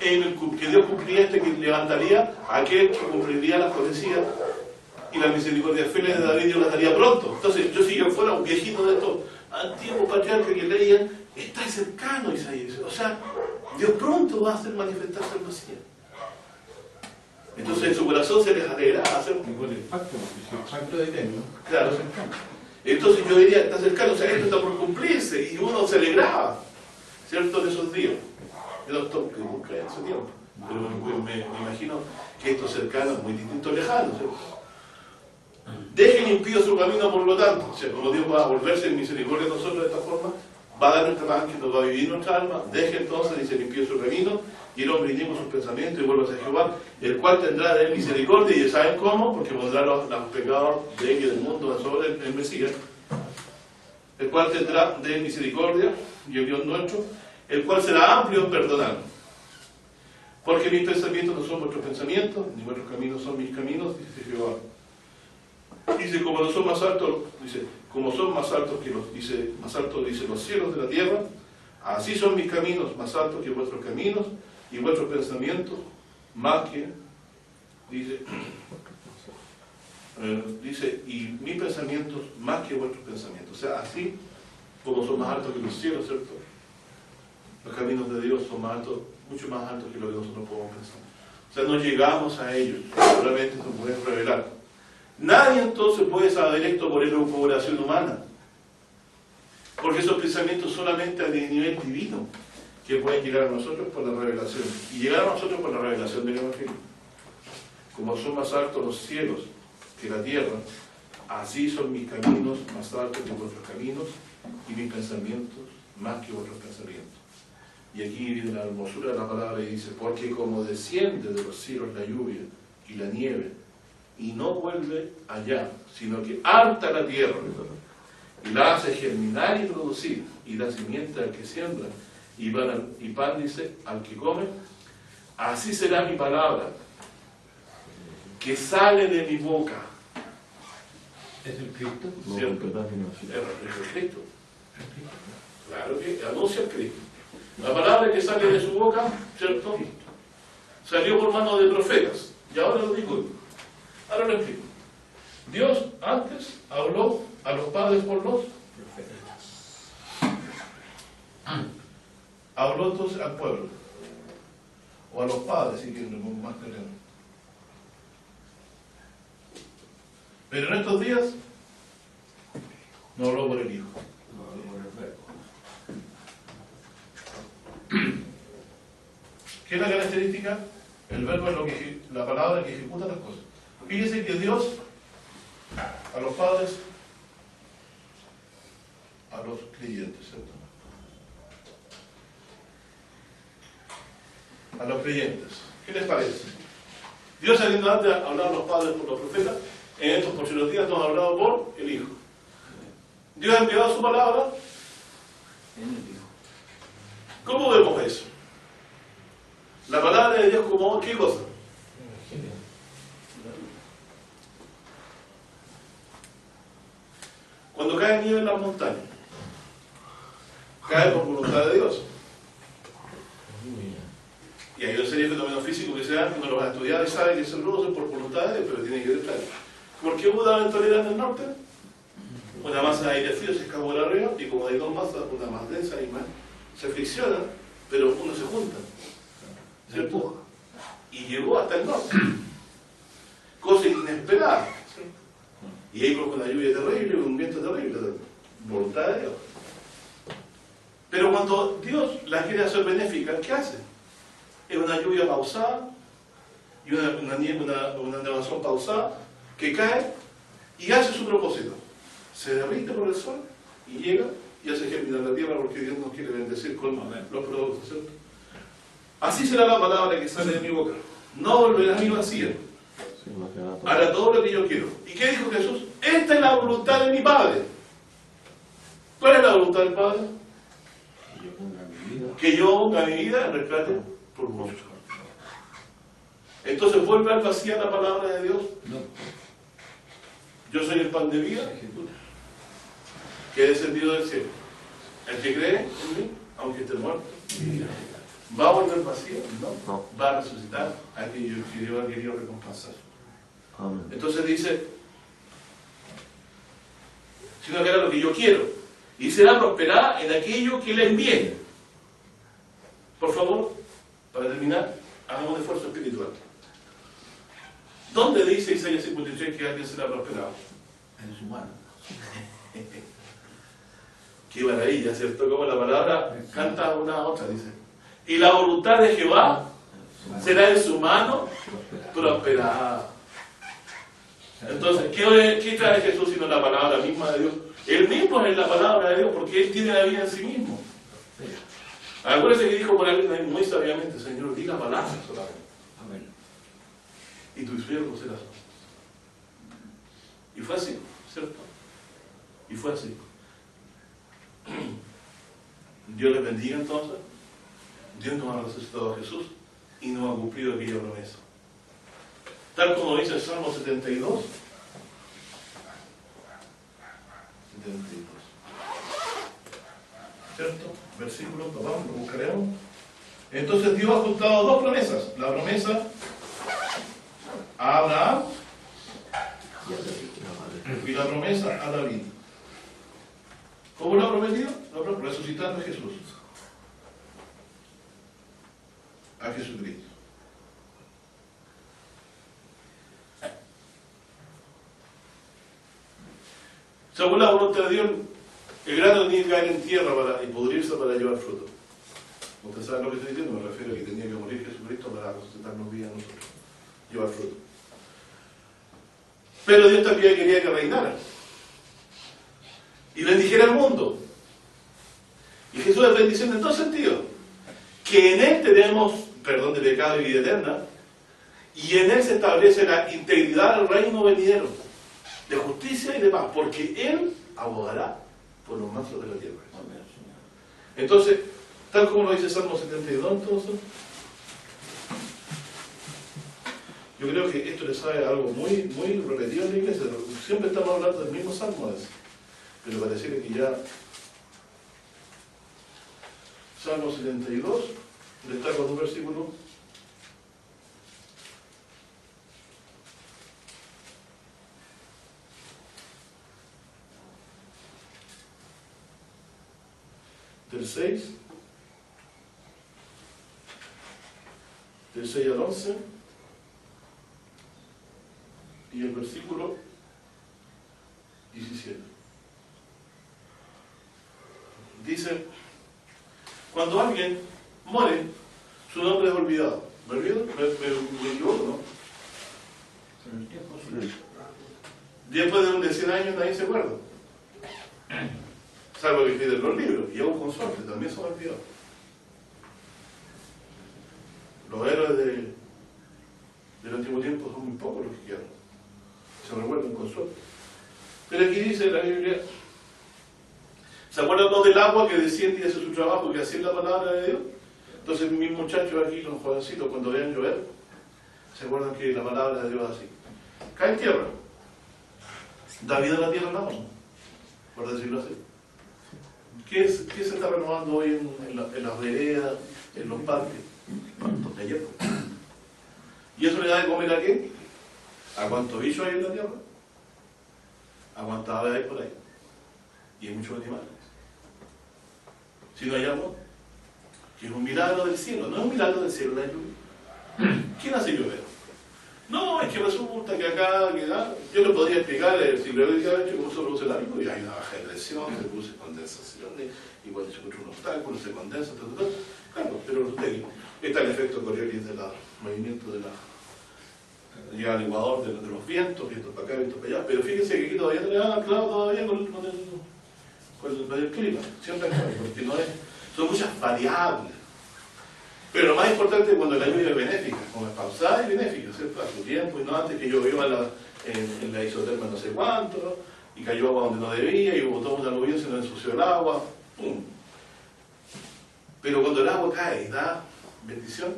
en el que Dios cumplía que levantaría a aquel que cumpliría las profecías y la misericordia fieles de David Dios las daría pronto. Entonces, yo si yo fuera un viejito de estos antiguos patriarcas que leían, está cercano Isaías. O sea, Dios pronto va a hacer manifestarse el Mesías. Entonces en su corazón se les alegra hacer Igual el pacto, porque si el pacto es eterno, claro. Entonces yo diría, está cercano, o sea, esto está por cumplirse, y uno se alegraba, ¿cierto?, de esos días. Yo no estoy nunca en ese tiempo, pero me imagino que esto cercano es muy distinto lejano, ¿cierto? Dejen impío su camino, por lo tanto, o sea, como Dios va a volverse en misericordia a nosotros de esta forma, va a dar nuestra pan, que nos va a vivir nuestra alma. Deje entonces, dice, limpio su camino, y el hombre inico sus pensamientos, y vuelva a Jehová, el cual tendrá de él misericordia. Y ¿saben cómo? Porque pondrá los pecados de él y del mundo sobre el Mesías, el cual tendrá de él misericordia, y el Dios nuestro, el cual será amplio en perdonar. Porque mis pensamientos no son vuestros pensamientos, ni vuestros caminos son mis caminos, dice Jehová. Dice, como no son más altos, dice, como son más altos que los, dice, más altos, dice, los cielos de la tierra, así son mis caminos más altos que vuestros caminos, y vuestros pensamientos más que, dice, dice, y mis pensamientos más que vuestros pensamientos. O sea, así como son más altos que los cielos, ¿cierto? Los caminos de Dios son más altos, mucho más altos que lo que nosotros podemos pensar. O sea, no llegamos a ellos, solamente nos pueden revelar. Nadie entonces puede saber esto por elucubración humana, porque esos pensamientos solamente a nivel divino que pueden llegar a nosotros por la revelación, y llegar a nosotros por la revelación del Evangelio. Como son más altos los cielos que la tierra, así son mis caminos más altos que vuestros caminos, y mis pensamientos más que vuestros pensamientos. Y aquí viene la hermosura de la palabra y dice, porque como desciende de los cielos la lluvia y la nieve, y no vuelve allá, sino que harta la tierra, y la hace germinar y producir, y da simiente al que siembra, y pan, dice, al que come, así será mi palabra, que sale de mi boca. ¿Es el Cristo? ¿Cierto? Es el Cristo. Claro que anuncia el Cristo. La palabra que sale de su boca, ¿cierto? Salió por mano de profetas. Y ahora lo digo. Ahora lo explico. Dios antes habló a los padres por los profetas. Habló entonces al pueblo. O a los padres, si quieren, como más claro. Pero en estos días no habló por el Hijo. ¿Qué es la característica? El verbo es lo que, la palabra que ejecuta las cosas. Fíjense que Dios a los padres, a los creyentes, ¿cierto? A los creyentes. ¿Qué les parece? Dios habiendo antes hablado a los padres por los profetas, en estos próximos días nos ha hablado por el Hijo. Dios ha enviado su palabra en el Hijo. ¿Cómo vemos eso? La palabra de Dios como ¿qué cosa? Cuando cae nieve en las montañas, cae por voluntad de Dios. Y hay una serie de fenómenos físicos que se dan, que uno los va a estudiar y sabe que se producen por voluntad de Dios, pero tiene que ver claro. ¿Por qué hubo una ventolera en el norte? Una masa de aire frío se escapó de arriba, y como hay dos masas, una más densa y más, se friccionan, pero uno se junta. Se empuja. Y llegó hasta el norte. Cosa inesperada. Y ahí con una lluvia terrible, un viento terrible. Voluntad de Dios. Pero cuando Dios la quiere hacer benéfica, ¿qué hace? Es una lluvia pausada y una nevazón pausada que cae y hace su propósito. Se derrite por el sol y llega y hace germinar la tierra porque Dios nos quiere bendecir con los productos, ¿cierto? Así será la palabra que sale de mi boca. No volverá a mí vacía. Hará todo lo que yo quiero. ¿Y qué dijo Jesús? Esta es la voluntad de mi Padre. ¿Cuál es la voluntad del Padre? Que yo ponga mi vida en rescate por muchos. Entonces, ¿vuelve al vacía la palabra de Dios? No. Yo soy el pan de vida que he descendido del cielo. El que cree en mí, aunque esté muerto, vivirá. ¿Va a volver vacío? No. Va a resucitar a aquello que Dios ha querido recompensar. Entonces dice, sino que hará lo que yo quiero, y será prosperada en aquello que le envíe. Por favor, para terminar, hagamos un esfuerzo espiritual. ¿Dónde dice Isaías 53 que alguien será prosperado? En su mano. Qué maravilla, ¿cierto? Como la palabra canta una a otra, dice. Y la voluntad de Jehová será en su mano prosperada. Entonces, ¿qué trae Jesús sino la palabra misma de Dios? Él mismo es la palabra de Dios porque Él tiene la vida en sí mismo. Acuérdense que dijo por alguien muy sabiamente, Señor, di la palabra solamente. Amén. Y tu siervo será salvo. Y fue así, ¿cierto? Y fue así. Dios les bendiga entonces. Dios nos ha resucitado a Jesús y nos ha cumplido aquella promesa. Tal como dice el Salmo 72. 72. ¿Cierto? Versículo, vamos, lo buscaremos. Entonces Dios ha juntado dos promesas. La promesa a Abraham y la promesa a David. ¿Cómo lo ha prometido? Resucitando a Jesús. A Jesucristo. Según la voluntad de Dios, el grano tenía que caer en tierra y pudrirse para llevar fruto. ¿Usted sabe lo que estoy diciendo? Me refiero a que tenía que morir Jesucristo para resucitarnos vida a nosotros. Llevar fruto. Pero Dios también quería que reinara. Y bendijera al mundo. Y Jesús es bendición en dos sentidos. Que en Él tenemos perdón de pecado y vida eterna. Y en Él se establece la integridad del reino venidero. De justicia y de paz. Porque Él abogará por los mansos de la tierra. Entonces, tal como lo dice Salmo 72, entonces, yo creo que esto le sabe algo muy, muy repetido en la iglesia. Siempre estamos hablando del mismo Salmo ese. Pero pareciera que ya Salmo 72 destaca un versículo del 6 al 11 y el versículo 17. Dice, cuando alguien muere, su nombre es olvidado. ¿Me olvido? ¿Me equivoco, no? Después de 100 años nadie se acuerda. Salvo que escriben los libros, y aún consortes también son olvidados. Los héroes del antiguo tiempo son muy pocos los que quedan. Se recuerdan con suerte. Pero aquí dice la Biblia, ¿se acuerdan no del agua que desciende y hace su trabajo, que así es la palabra de Dios? Entonces mis muchachos aquí, los jovencitos, cuando vean llover, se acuerdan que la palabra de Dios es así. Cae en tierra, da vida a la tierra en la mano, por decirlo así. ¿Qué se está renovando hoy en las veredas, en los parques? La hierba. ¿Y eso le da de comer a qué? ¿A cuántos bichos hay en la tierra? ¿A cuántas aves hay por ahí? Y hay muchos animales. Si no hay agua, que es un milagro del cielo, no es un milagro del cielo la lluvia. ¿Quién hace llover? No, es que resulta que acá, yo le podría explicar si lo he hecho cómo se produce la lluvia, y hay una baja de presión, se produce condensación, igual se encuentra un obstáculo, se condensa, tal. Claro, pero está el efecto Coriolis del movimiento de llega al iguador de los vientos, vientos para acá, vientos para allá, pero fíjense que aquí todavía tenemos claro todavía con el clima, siempre hay, porque no es, son muchas variables. Pero lo más importante es cuando la lluvia es benéfica, como es pausada y benéfica, ¿cierto? A su tiempo, y no antes que llovió en la isoterma no sé cuánto, y cayó agua donde no debía, y botó una lluvia y se nos ensució el agua, ¡pum! Pero cuando el agua cae y da bendición,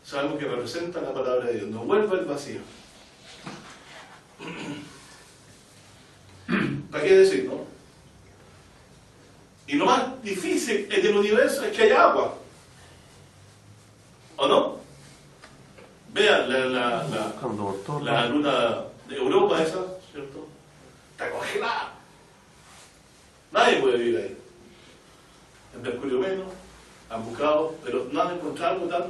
sabemos que representa la palabra de Dios, no vuelve al vacío. ¿Para qué decir, no? Y lo más difícil del universo es que haya agua. ¿O no? Vean la luna de Europa esa, ¿cierto? Está congelada. Nadie puede vivir ahí. En Mercurio menos, han buscado, pero no han encontrado algo tan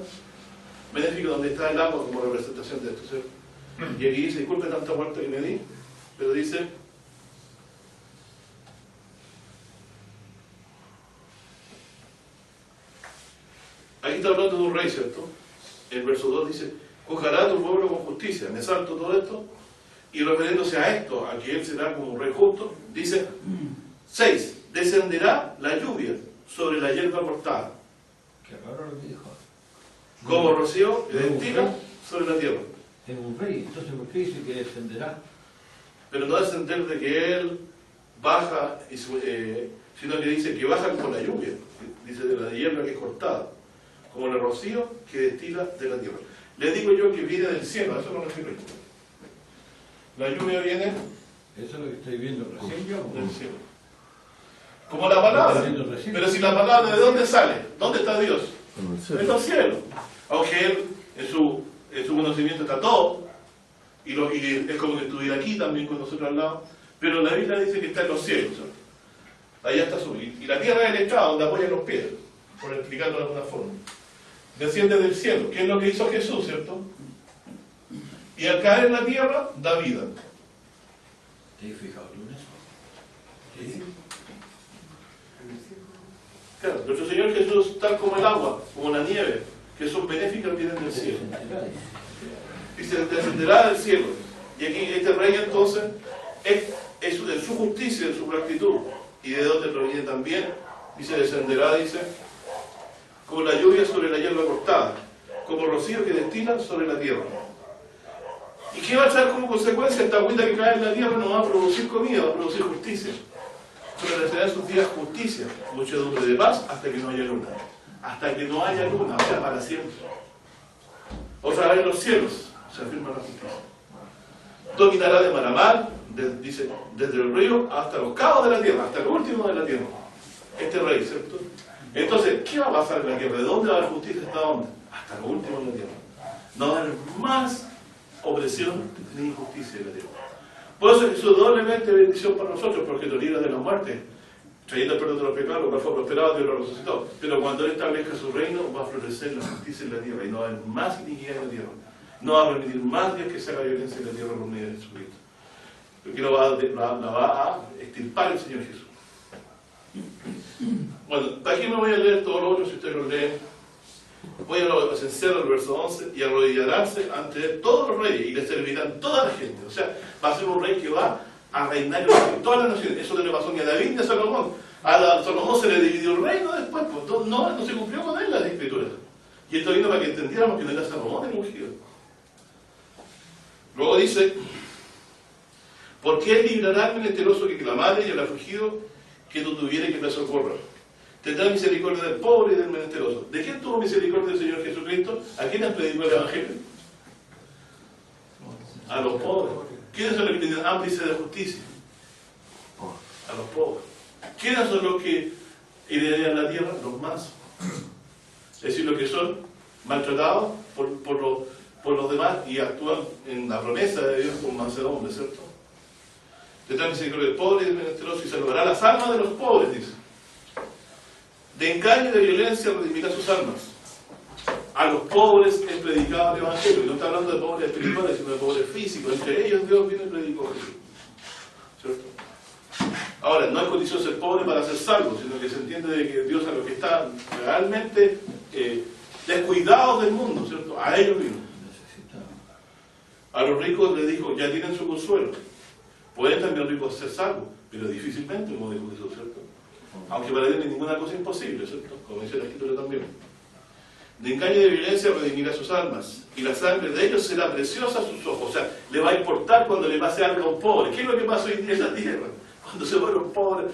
benéfico donde está el agua como representación de esto, ¿cierto? Y aquí dice, disculpe tanta vuelta que me di, pero dice, aquí está hablando de un rey, ¿cierto? El verso 2 dice, juzgará a tu pueblo con justicia. Me salto todo esto, y refiriéndose a esto, a que él será como un rey justo, dice, 6. Descenderá la lluvia sobre la hierba cortada, Qué raro lo que dijo. como rocío que destila sobre la tierra. Es un rey, entonces ¿por qué dice que descenderá? Pero no descender de que él baja, sino que dice que baja como la lluvia, dice de la hierba que es cortada, como el rocío que destila de la tierra. Les digo yo que viene del cielo, a eso me refiero yo. La lluvia viene Eso es lo que estoy viendo recién yo. del cielo. Como la palabra. Pero si la palabra, ¿de dónde sale? ¿Dónde está Dios? En los cielos. Aunque Él, en su conocimiento está todo, y es como que estuviera aquí también con nosotros al lado, pero la Biblia dice que está en los cielos, ¿cierto? Allá está su. Y la tierra es el estrado donde apoyan los pies, por explicarlo de alguna forma. Desciende del cielo, que es lo que hizo Jesús, ¿cierto? Y al caer en la tierra, da vida. ¿Te has fijado tú en eso? Sí. Claro, nuestro Señor Jesús, tal como el agua, como la nieve, que son benéficas, vienen del cielo. Y se descenderá del cielo. Y aquí este rey entonces es su justicia, de su rectitud. Y de donde proviene también, y se descenderá, dice, como la lluvia sobre la hierba cortada, como rocío que destila sobre la tierra. ¿Y qué va a traer como consecuencia? Esta agüita que cae en la tierra no va a producir comida, va a producir justicia. Florecerá en sus días justicia, muchedumbre de paz, hasta que no haya luna. Hasta que no haya luna, o sea, para siempre. Otra vez en los cielos se afirma la justicia. Dominará de mar a mar, dice, desde el río hasta los cabos de la tierra, hasta el último de la tierra. Este rey, ¿cierto? Entonces, ¿qué va a pasar en la tierra? ¿De dónde va a haber justicia? ¿Hasta dónde? Hasta lo último de la tierra. No va a haber más opresión ni injusticia en la tierra. Por eso Jesús doblemente bendición para nosotros, porque nos libra de la muerte, trayendo el perdón de los pecados, lo cual fue prosperado, Dios lo resucitó. Pero cuando Él establezca su reino, va a florecer la justicia en la tierra, y no va a haber más iniquidad en la tierra. No va a permitir más Dios que se haga violencia en la tierra por medio de Jesucristo. Porque la va a extirpar el Señor Jesús. Bueno, aquí me voy a leer todo lo otro, si ustedes lo leen. Voy a esenciar el verso 11, y arrodillaránse ante él todos los reyes, y le servirán toda la gente. O sea, va a ser un rey que va a reinar en todas las naciones. Eso no le pasó ni a David ni a Salomón. A Salomón se le dividió el reino después, pues no se cumplió con él las escrituras. Y esto vino para que entendiéramos que no era Salomón el ungido. Luego dice, porque él librará al menesteroso que clamare y al afligido que no tuviere que le socorra. Tendrá misericordia del pobre y del menesteroso. ¿De quién tuvo misericordia el Señor Jesucristo? ¿A quién les predicó el Evangelio? A los pobres. ¿Quiénes son los que tienen hambre y sed de justicia? A los pobres. ¿Quiénes son los que heredan la tierra? Los mansos. Es decir, los que son maltratados por los demás y actúan en la promesa de Dios con mansedumbre, ¿cierto? Tendrá misericordia del pobre y del menesteroso y salvará las almas de los pobres, dice. De engaño y de violencia redimirá sus almas. A los pobres es predicado el Evangelio. Y no está hablando de pobres espirituales, sino de pobres físicos. Entre ellos Dios vino y predicó a Jesús. ¿Cierto? Ahora, no es condición ser pobre para ser salvo, sino que se entiende de que Dios a los que están realmente descuidados del mundo, ¿cierto? A ellos vino. A los ricos les dijo, ya tienen su consuelo. Pueden también los ricos ser salvos, pero difícilmente, como dijo Jesús, ¿cierto? Aunque para Dios no hay ninguna cosa imposible, ¿cierto? Como dice la Escritura también. De engaño y de violencia redimirá sus almas, y la sangre de ellos será preciosa a sus ojos. O sea, le va a importar cuando le pase algo a un pobre. ¿Qué es lo que pasa hoy día en la tierra? Cuando se muere un pobre,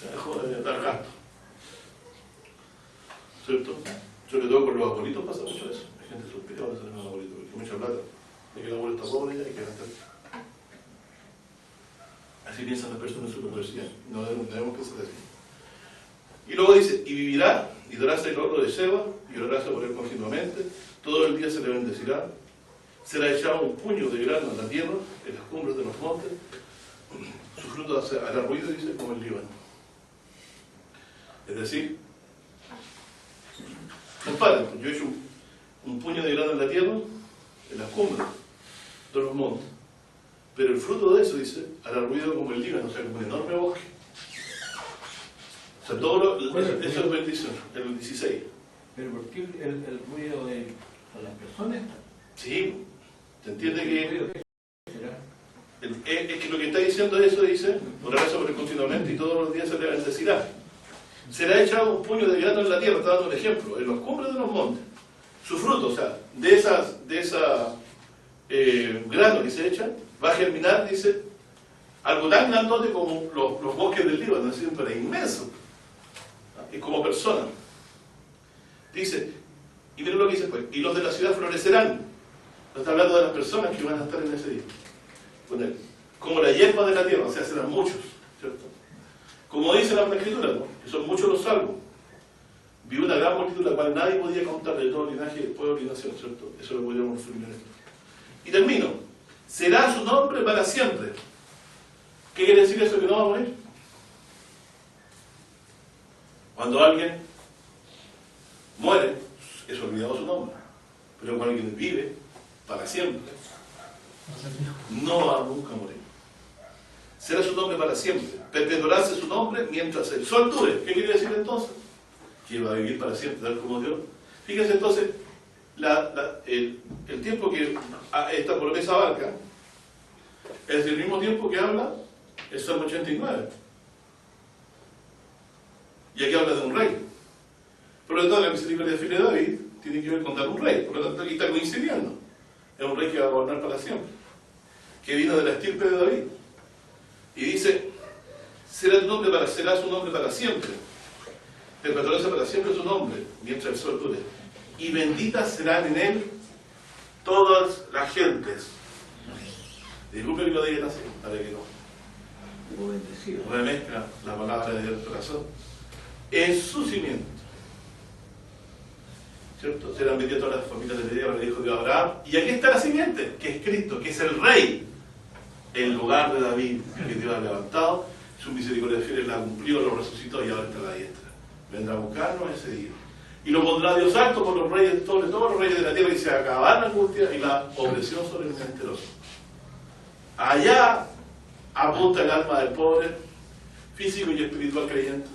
se dejó de dar gasto. ¿Cierto? Sobre todo con los abuelitos pasa mucho eso. Hay gente suspirada de ser un abuelito, porque hay mucha plata. De que el abuelo está pobre y hay que gastar. Así piensan las personas en su universidad. No debemos pensar así. Y luego dice, y vivirá, y daráse el oro de Seba, y oraráse por él continuamente, todo el día se le bendecirá, será echado un puño de grano en la tierra, en las cumbres de los montes, su fruto hará ruido, dice, como el Líbano. Es decir, comparen, yo he hecho un puño de grano en la tierra, en las cumbres de los montes, pero el fruto de eso, dice, hará ruido como el Líbano, o sea, como un enorme bosque. O sea, todo eso es bendición, el 16. ¿Pero por qué el ruido de las personas? Sí, ¿te entiende que ¿Será? Es que lo que está diciendo eso dice, orará sobre él continuamente y todos los días se le bendecirá. Será echado un puño de grano en la tierra, está dando un ejemplo, en los cumbres de los montes. Su fruto, o sea, de esa grano que se echa, va a germinar, dice, algo tan grandote como los bosques del Líbano, es decir, pero inmenso. Es como persona. Dice, y miren lo que dice pues, y los de la ciudad florecerán. No está hablando de las personas que van a estar en ese día. Con él. Como la hierba de la tierra, o sea, serán muchos, ¿cierto? Como dice la Escritura, ¿no? Que son muchos los salvos. Vi una gran multitud, la cual nadie podía contar de todo linaje, pueblo y nación, ¿cierto? Eso lo podríamos resumir en esto. Y termino. Será su nombre para siempre. ¿Qué quiere decir eso que no va a morir? Cuando alguien muere, es olvidado su nombre. Pero cuando alguien vive para siempre, no va nunca a morir. Será su nombre para siempre. Perpetuará su nombre mientras el sol dure. ¿Qué quiere decir entonces? Que va a vivir para siempre, tal como Dios. Fíjense entonces, el tiempo que esta promesa abarca es el mismo tiempo que habla el Salmo 89. Y aquí habla de un rey. Por lo tanto, la misericordia de David tiene que ver con dar un rey. Por lo tanto, aquí está coincidiendo. Es un rey que va a gobernar para siempre. Que vino de la estirpe de David. Y dice, será su nombre para siempre. Perpetuará para siempre su nombre, mientras el sol dure. Y benditas serán en él todas las gentes. Disculpe que lo digan así, para que no remezcla la palabra de Dios del corazón. En su cimiento, ¿cierto? Serán benditas todas las familias de la tierra, le dijo Dios a Abraham. Y aquí está la simiente, que es Cristo, que es el rey, el lugar de David, que Dios ha levantado. Su misericordia fiel la cumplió, lo resucitó y ahora está a la diestra. Vendrá a buscarnos ese día. Y lo pondrá Dios alto por los reyes, sobre todos los reyes de la tierra, y se acabará la angustia y la opresión sobre el menesteroso. Allá apunta el alma del pobre, físico y espiritual creyente,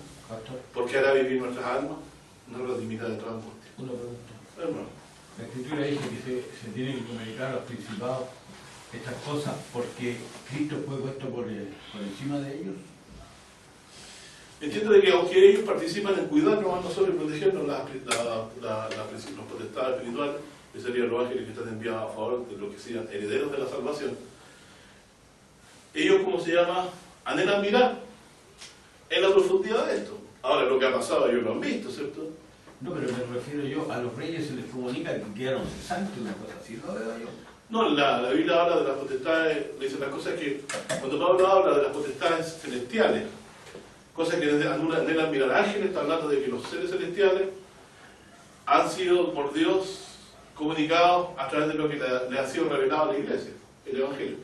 porque hará vivir nuestras almas, no la dignidad de toda angustia. Una pregunta. Hermano. La Escritura dice que se tiene que comunicar a los principados estas cosas porque Cristo fue puesto por encima de ellos. Entiendo de que aunque ellos participan en cuidarnos a nosotros y protegernos los potestades espirituales, que serían los ángeles que están enviados a favor de los que sean herederos de la salvación, ellos, ¿cómo se llama?, anhelan mirar en la profundidad de esto. Ahora, lo que ha pasado ellos lo han visto, ¿cierto? No, pero me refiero yo, a los reyes se les comunica que quedaron cesantes, una cosa así, lo veo yo. No, la Biblia habla de las potestades, dice las cosas que, cuando Pablo habla de las potestades celestiales, cosas que anhelan mirar ángeles, está hablando de que los seres celestiales han sido por Dios comunicados a través de lo que le ha sido revelado a la iglesia, el Evangelio.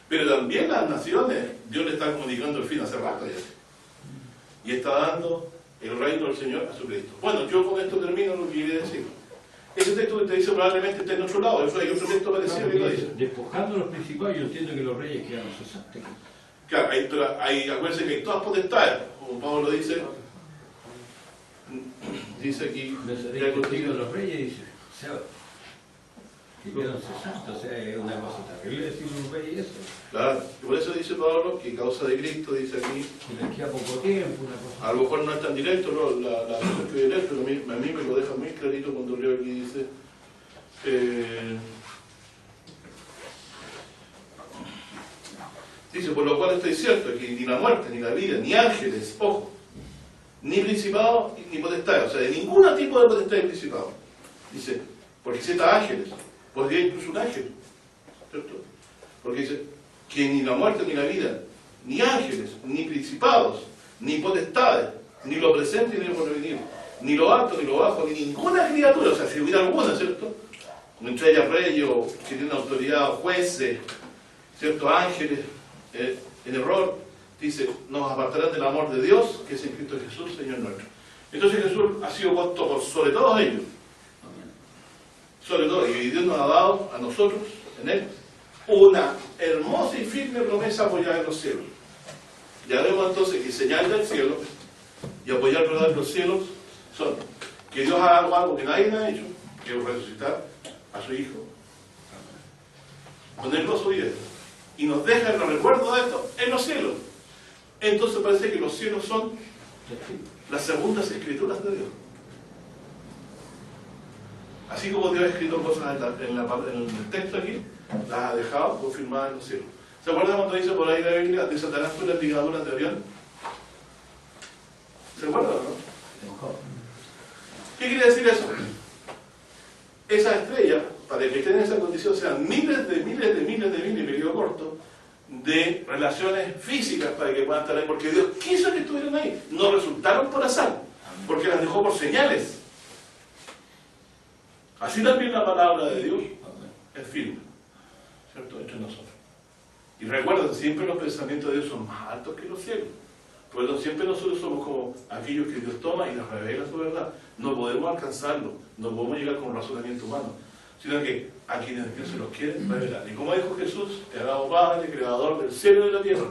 Pero también las naciones, Dios le está comunicando el fin hace rato ya. Y está dando el reino del Señor a su Cristo. Bueno, yo con esto termino lo que quería decir. Ese texto que te dice probablemente está en otro lado, hay otro texto parecido que lo dice. Despojando a los principales, yo entiendo que los reyes quedaron cesantes. Claro, acuérdense que hay todas potestades, como Pablo dice aquí. El testigo de los reyes dice, o sea, que quedaron cesantes, o sea, es una cosa terrible decir un rey eso. Claro, y por eso dice Pablo que causa de Cristo, dice aquí. Y les queda poco tiempo, una cosa. A lo mejor no es tan directo, ¿no? La cosa que voy a leer, pero a mí me lo deja muy clarito cuando leo aquí, dice. Dice, por lo cual estoy cierto que ni la muerte, ni la vida, ni ángeles, ojo, ni principados, ni potestades, o sea, de ningún tipo de potestad y principado. Dice, porque cita ángeles, podría incluso un ángel, ¿cierto? Porque dice que ni la muerte, ni la vida, ni ángeles, ni principados, ni potestades, ni lo presente, ni lo porvenir, ni lo alto, ni lo bajo, ni ninguna criatura, o sea, si hubiera alguna, ¿cierto? Entre ellas reyes, que tienen autoridad, jueces, ¿cierto? Ángeles, en error, dice, nos apartarán del amor de Dios, que es en Cristo Jesús, Señor nuestro. Entonces Jesús ha sido puesto por sobre todos ellos. Sobre todo, y Dios nos ha dado a nosotros, en Él, una hermosa y firme promesa apoyada en los cielos. Ya vemos entonces que señal del cielo y apoyar verdad en los cielos son que Dios haga algo que nadie ha hecho, que es resucitar a su Hijo, ponerlo a su diestra y nos deja el recuerdo de esto en los cielos. Entonces parece que los cielos son las segundas escrituras de Dios. Así como Dios ha escrito cosas en el texto aquí, las ha dejado confirmadas en los cielos. ¿Se acuerdan cuando dice por ahí la Biblia de Satanás fue la ligadura de Orión? ¿Se acuerdan, no? ¿Qué quiere decir eso? Esa estrella, para que estén en esa condición, sean miles de periodo corto, de relaciones físicas para que puedan estar ahí, porque Dios quiso que estuvieran ahí. No resultaron por azar, porque las dejó por señales. Así también la palabra de Dios es firme, ¿cierto? Entre nosotros. Y recuerden, siempre los pensamientos de Dios son más altos que los cielos. Por lo tanto, siempre nosotros somos como aquellos que Dios toma y les revela su verdad. No podemos alcanzarlo, no podemos llegar con razonamiento humano, sino que a quienes Dios se los quiere revelar. Y como dijo Jesús, te alabo Padre, Creador del cielo y de la tierra,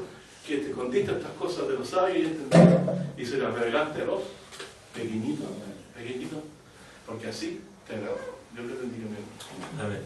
que te escondiste estas cosas de los sabios y entendidos, y se las revelaste a los pequeñitos, porque así te agradó. Dios te bendiga. Amén.